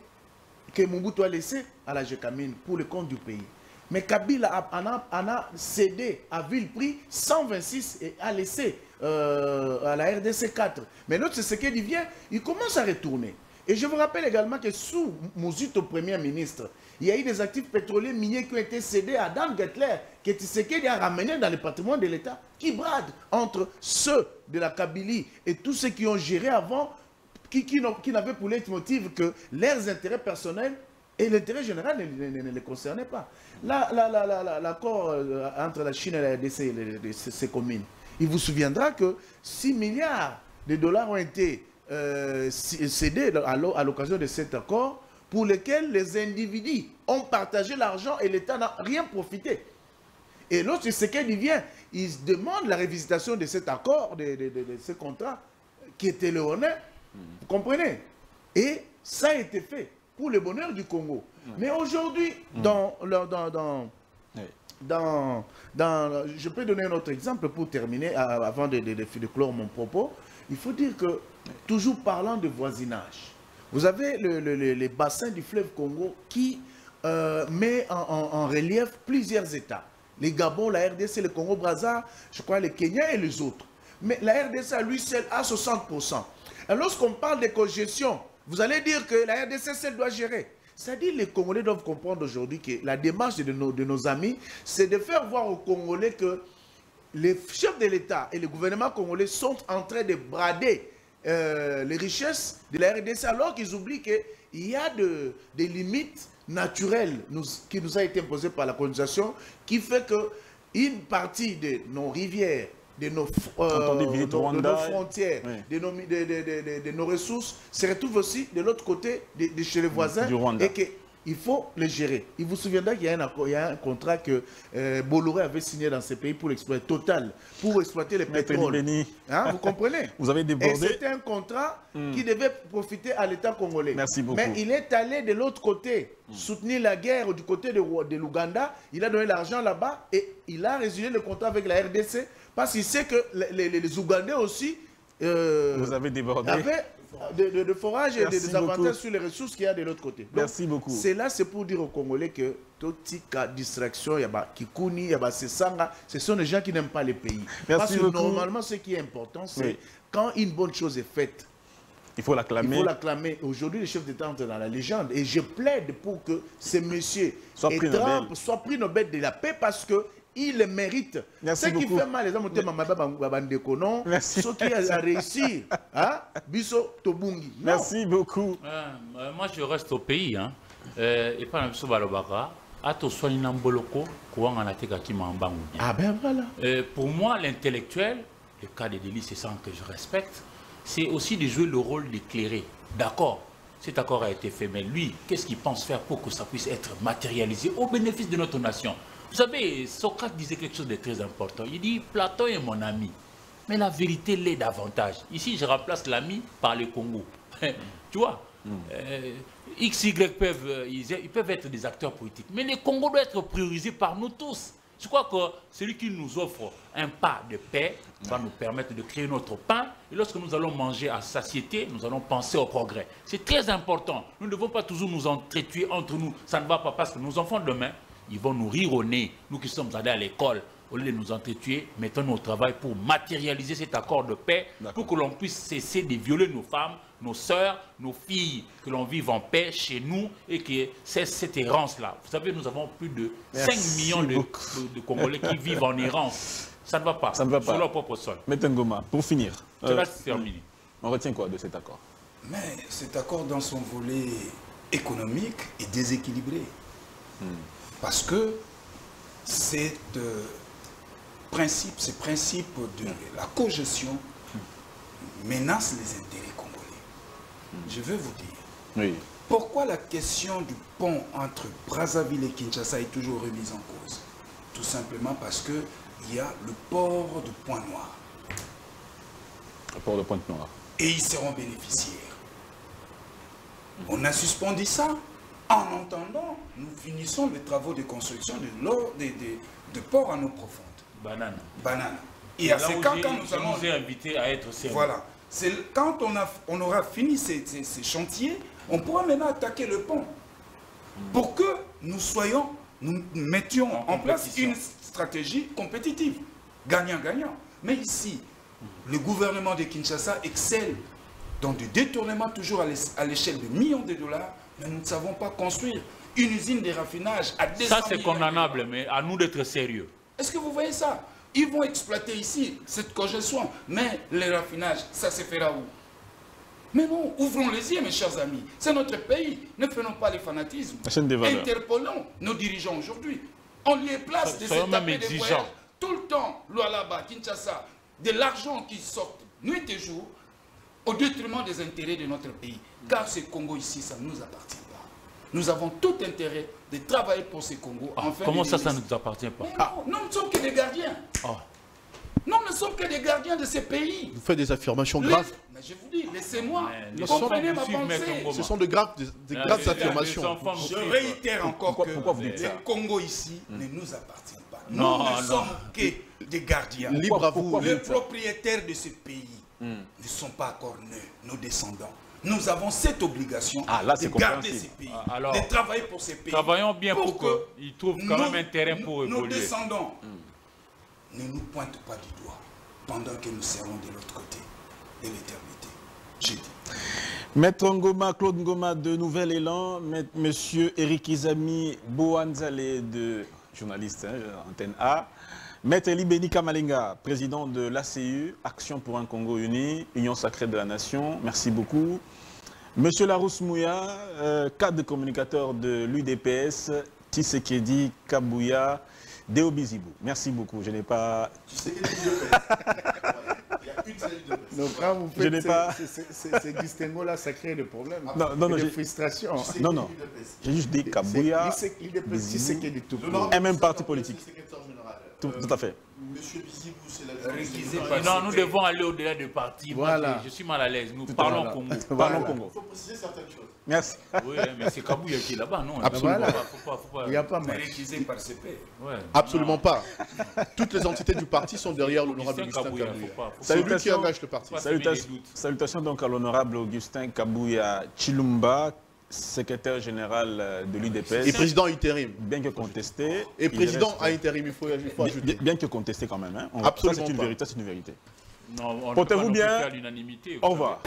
que Mobutu a laissé à la Gécamine pour le compte du pays. Mais Kabila en a cédé à vil prix 126 et a laissé à la RDC 4. Mais l'autre, c'est ce qu'il vient, il commence à retourner. Et je vous rappelle également que sous Mouzito, Premier ministre, il y a eu des actifs pétroliers miniers qui ont été cédés à Dan Gettler, que Tshisekedi a ramené dans le patrimoine de l'État, qui brade entre ceux de la Kabylie et tous ceux qui ont géré avant, qui n'avaient pour leitmotiv que leurs intérêts personnels et l'intérêt général ne les concernait pas. L'accord entre la Chine et la RDC et ces communes, il vous souviendra que 6 milliards de dollars ont été cédés à l'occasion de cet accord pour lequel les individus ont partagé l'argent et l'État n'a rien profité. Et lorsque Tshisekedi vient, il demande la révisitation de cet accord, de ce contrat qui était le honneur. Vous comprenez? Et ça a été fait pour le bonheur du Congo. Mais aujourd'hui, je peux donner un autre exemple pour terminer, avant de clore mon propos. Il faut dire que, toujours parlant de voisinage, vous avez les bassins du fleuve Congo qui met en relief plusieurs États. les Gabon, la RDC, le Congo-Brazza, je crois le Kenya et les autres. Mais la RDC à lui seul a 60%. Et lorsqu'on parle de cogestion, vous allez dire que la RDC seule doit gérer. C'est-à-dire que les Congolais doivent comprendre aujourd'hui que la démarche de nos amis, c'est de faire voir aux Congolais que les chefs de l'État et le gouvernement congolais sont en train de brader les richesses de la RDC, alors qu'ils oublient qu'il y a des limites naturelles qui nous a été imposées par la colonisation, qui fait qu'une partie de nos rivières, de nos frontières, oui, de nos ressources, se retrouvent aussi de l'autre côté, de chez les voisins, et qu'il faut les gérer. Il vous souviendra qu'il y a un contrat que Bolloré avait signé dans ces pays pour l'exploiter, Total, pour exploiter le pétrole. Hein, vous comprenez? Vous avez débordé. Et c'était un contrat qui devait profiter à l'État congolais. Merci beaucoup. Mais il est allé de l'autre côté, soutenir la guerre du côté de l'Ouganda. Il a donné l'argent là-bas et il a résilié le contrat avec la RDC parce qu'il sait que les Ougandais aussi vous avez débordé. Avaient de forage et des avantages sur les ressources qu'il y a de l'autre côté. Donc, merci beaucoup. C'est là, c'est pour dire aux Congolais que toute distraction, il y a Kikouni, il y a Sesanga, ce sont des gens qui n'aiment pas les pays. Merci parce que normalement, ce qui est important, c'est quand une bonne chose est faite, il faut l'acclamer. Il faut l'acclamer. Aujourd'hui, les chefs d'État entrent dans la légende. Et je plaide pour que ces messieurs soient pris Nobel de la paix parce que il le mérite. Ce qui fait mal, les hommes, ce qui a réussi, Biso Tobungi. Merci beaucoup. Moi, je reste au pays. Et pas dans le Balobara. Ato soigné Namboloko, Kouang Anateka qui m'embangou. Ah ben voilà. Pour moi, l'intellectuel, le cas de délit, c'est ça que je respecte, c'est aussi de jouer le rôle d'éclairer. D'accord, cet accord a été fait, mais lui, qu'est-ce qu'il pense faire pour que ça puisse être matérialisé au bénéfice de notre nation? Vous savez, Socrate disait quelque chose de très important. Il dit, Platon est mon ami, mais la vérité l'est davantage. Ici, je remplace l'ami par le Congo. Tu vois, X, Y ils peuvent être des acteurs politiques, mais le Congo doit être priorisé par nous tous. Je crois que celui qui nous offre un pas de paix va nous permettre de créer notre pain. Et lorsque nous allons manger à satiété, nous allons penser au progrès. C'est très important. Nous ne devons pas toujours nous entretuer entre nous. Ça ne va pas parce que nos enfants demain, ils vont nous rire au nez. Nous qui sommes allés à l'école, au lieu de nous entretuer, mettons-nous au travail pour matérialiser cet accord de paix, pour que l'on puisse cesser de violer nos femmes, nos sœurs, nos filles, que l'on vive en paix chez nous et que cesse cette errance-là. Vous savez, nous avons plus de 5 millions de Congolais qui vivent en errance. Ça ne va pas. Ça ne va pas. Sur leur propre sol. Metengoma, pour finir. Cela se termine. On retient quoi de cet accord? Mais cet accord, dans son volet économique, est déséquilibré. Parce que ces principes de la cogestion menacent les intérêts congolais. Je veux vous dire, pourquoi la question du pont entre Brazzaville et Kinshasa est toujours remise en cause? Tout simplement parce qu'il y a le port de Pointe-Noire. Le port de Pointe-Noire. Et ils seront bénéficiaires. On a suspendu ça. En attendant, nous finissons les travaux de construction de ports en eau profonde. Banane. Et à ces cas, quand nous allons... nous invité à être sérieux. Voilà. Quand on aura fini ces chantiers, on pourra maintenant attaquer le pont. Pour que nous mettions en place une stratégie compétitive. Gagnant-gagnant. Mais ici, le gouvernement de Kinshasa excelle dans des détournements toujours à l'échelle de millions de dollars. Mais nous ne savons pas construire une usine de raffinage à 200 Ça, c'est condamnable, mais à nous d'être sérieux. Est-ce que vous voyez ça? Ils vont exploiter ici cette cogestion, mais le raffinage, ça se fera où? Mais non, ouvrons les yeux, mes chers amis. C'est notre pays. Ne faisons pas les fanatismes. Interpellons nos dirigeants aujourd'hui. On les place des étapes de voyage. Tout le temps, là-bas, Kinshasa, de l'argent qui sort nuit et jour, au détriment des intérêts de notre pays. Car ce Congo ici, ça ne nous appartient pas. Nous avons tout intérêt de travailler pour ce Congo. Comment ça ne nous appartient pas? Nous ne sommes que des gardiens. Nous ne sommes que des gardiens de ces pays. Vous faites des affirmations graves. Mais je vous dis, laissez-moi. Comprenez ma pensée. Ce sont de graves affirmations. Je réitère encore que le Congo ici ne nous appartient pas. Nous ne sommes que des gardiens. Libre à vous. Les propriétaires de ce pays ne sont pas encore nés, nos descendants. Nous avons cette obligation de garder ces pays, alors, de travailler pour ces pays. Travaillons bien pour qu'ils trouvent quand même un terrain pour évoluer. Nos descendants ne nous pointent pas du doigt pendant que nous serons de l'autre côté de l'éternité. J'ai dit. Maître Ngoma, Claude Ngoma de Nouvel Élan, Monsieur Eric Izami Boanzale, de journaliste, Antenne A, Maître Eli Beni Kamalenga, président de l'ACU, Action pour un Congo uni, Union sacrée de la nation, merci beaucoup. Monsieur Larousse Mouya, cadre de communicateur de l'UDPS, Tshisekedi Kabouya, Deo Bizibou. Merci beaucoup, je n'ai pas... Donc quand vous faites ces distinguos-là, ça crée des problèmes, des frustrations. Non, j'ai juste dit Kabouya, un même parti politique. Tout à fait. Monsieur Bizibou, c'est la... Non, nous devons aller au-delà du parti. Voilà. Moi, je suis mal à l'aise. Nous parlons Congo. Parlons Congo. Il faut préciser certaines choses. Merci. Oui, mais c'est Kabouya qui est là-bas, non? Absolument. Faut pas... Il n'y a pas mal. Réquisé par CP. Ouais. Absolument pas. Toutes les entités du parti sont derrière l'honorable Augustin Kabouya. C'est lui qui engage le parti. Salutations donc à l'honorable Augustin Kabouya Chilumba, secrétaire général de l'UDPS. Et président intérim. Bien que contesté. Et président à intérim, il faut ajouter. Bien que contesté quand même. Hein. Absolument c'est une vérité, c'est une vérité. Non, on portez-vous bien. faire l'unanimité. Au revoir.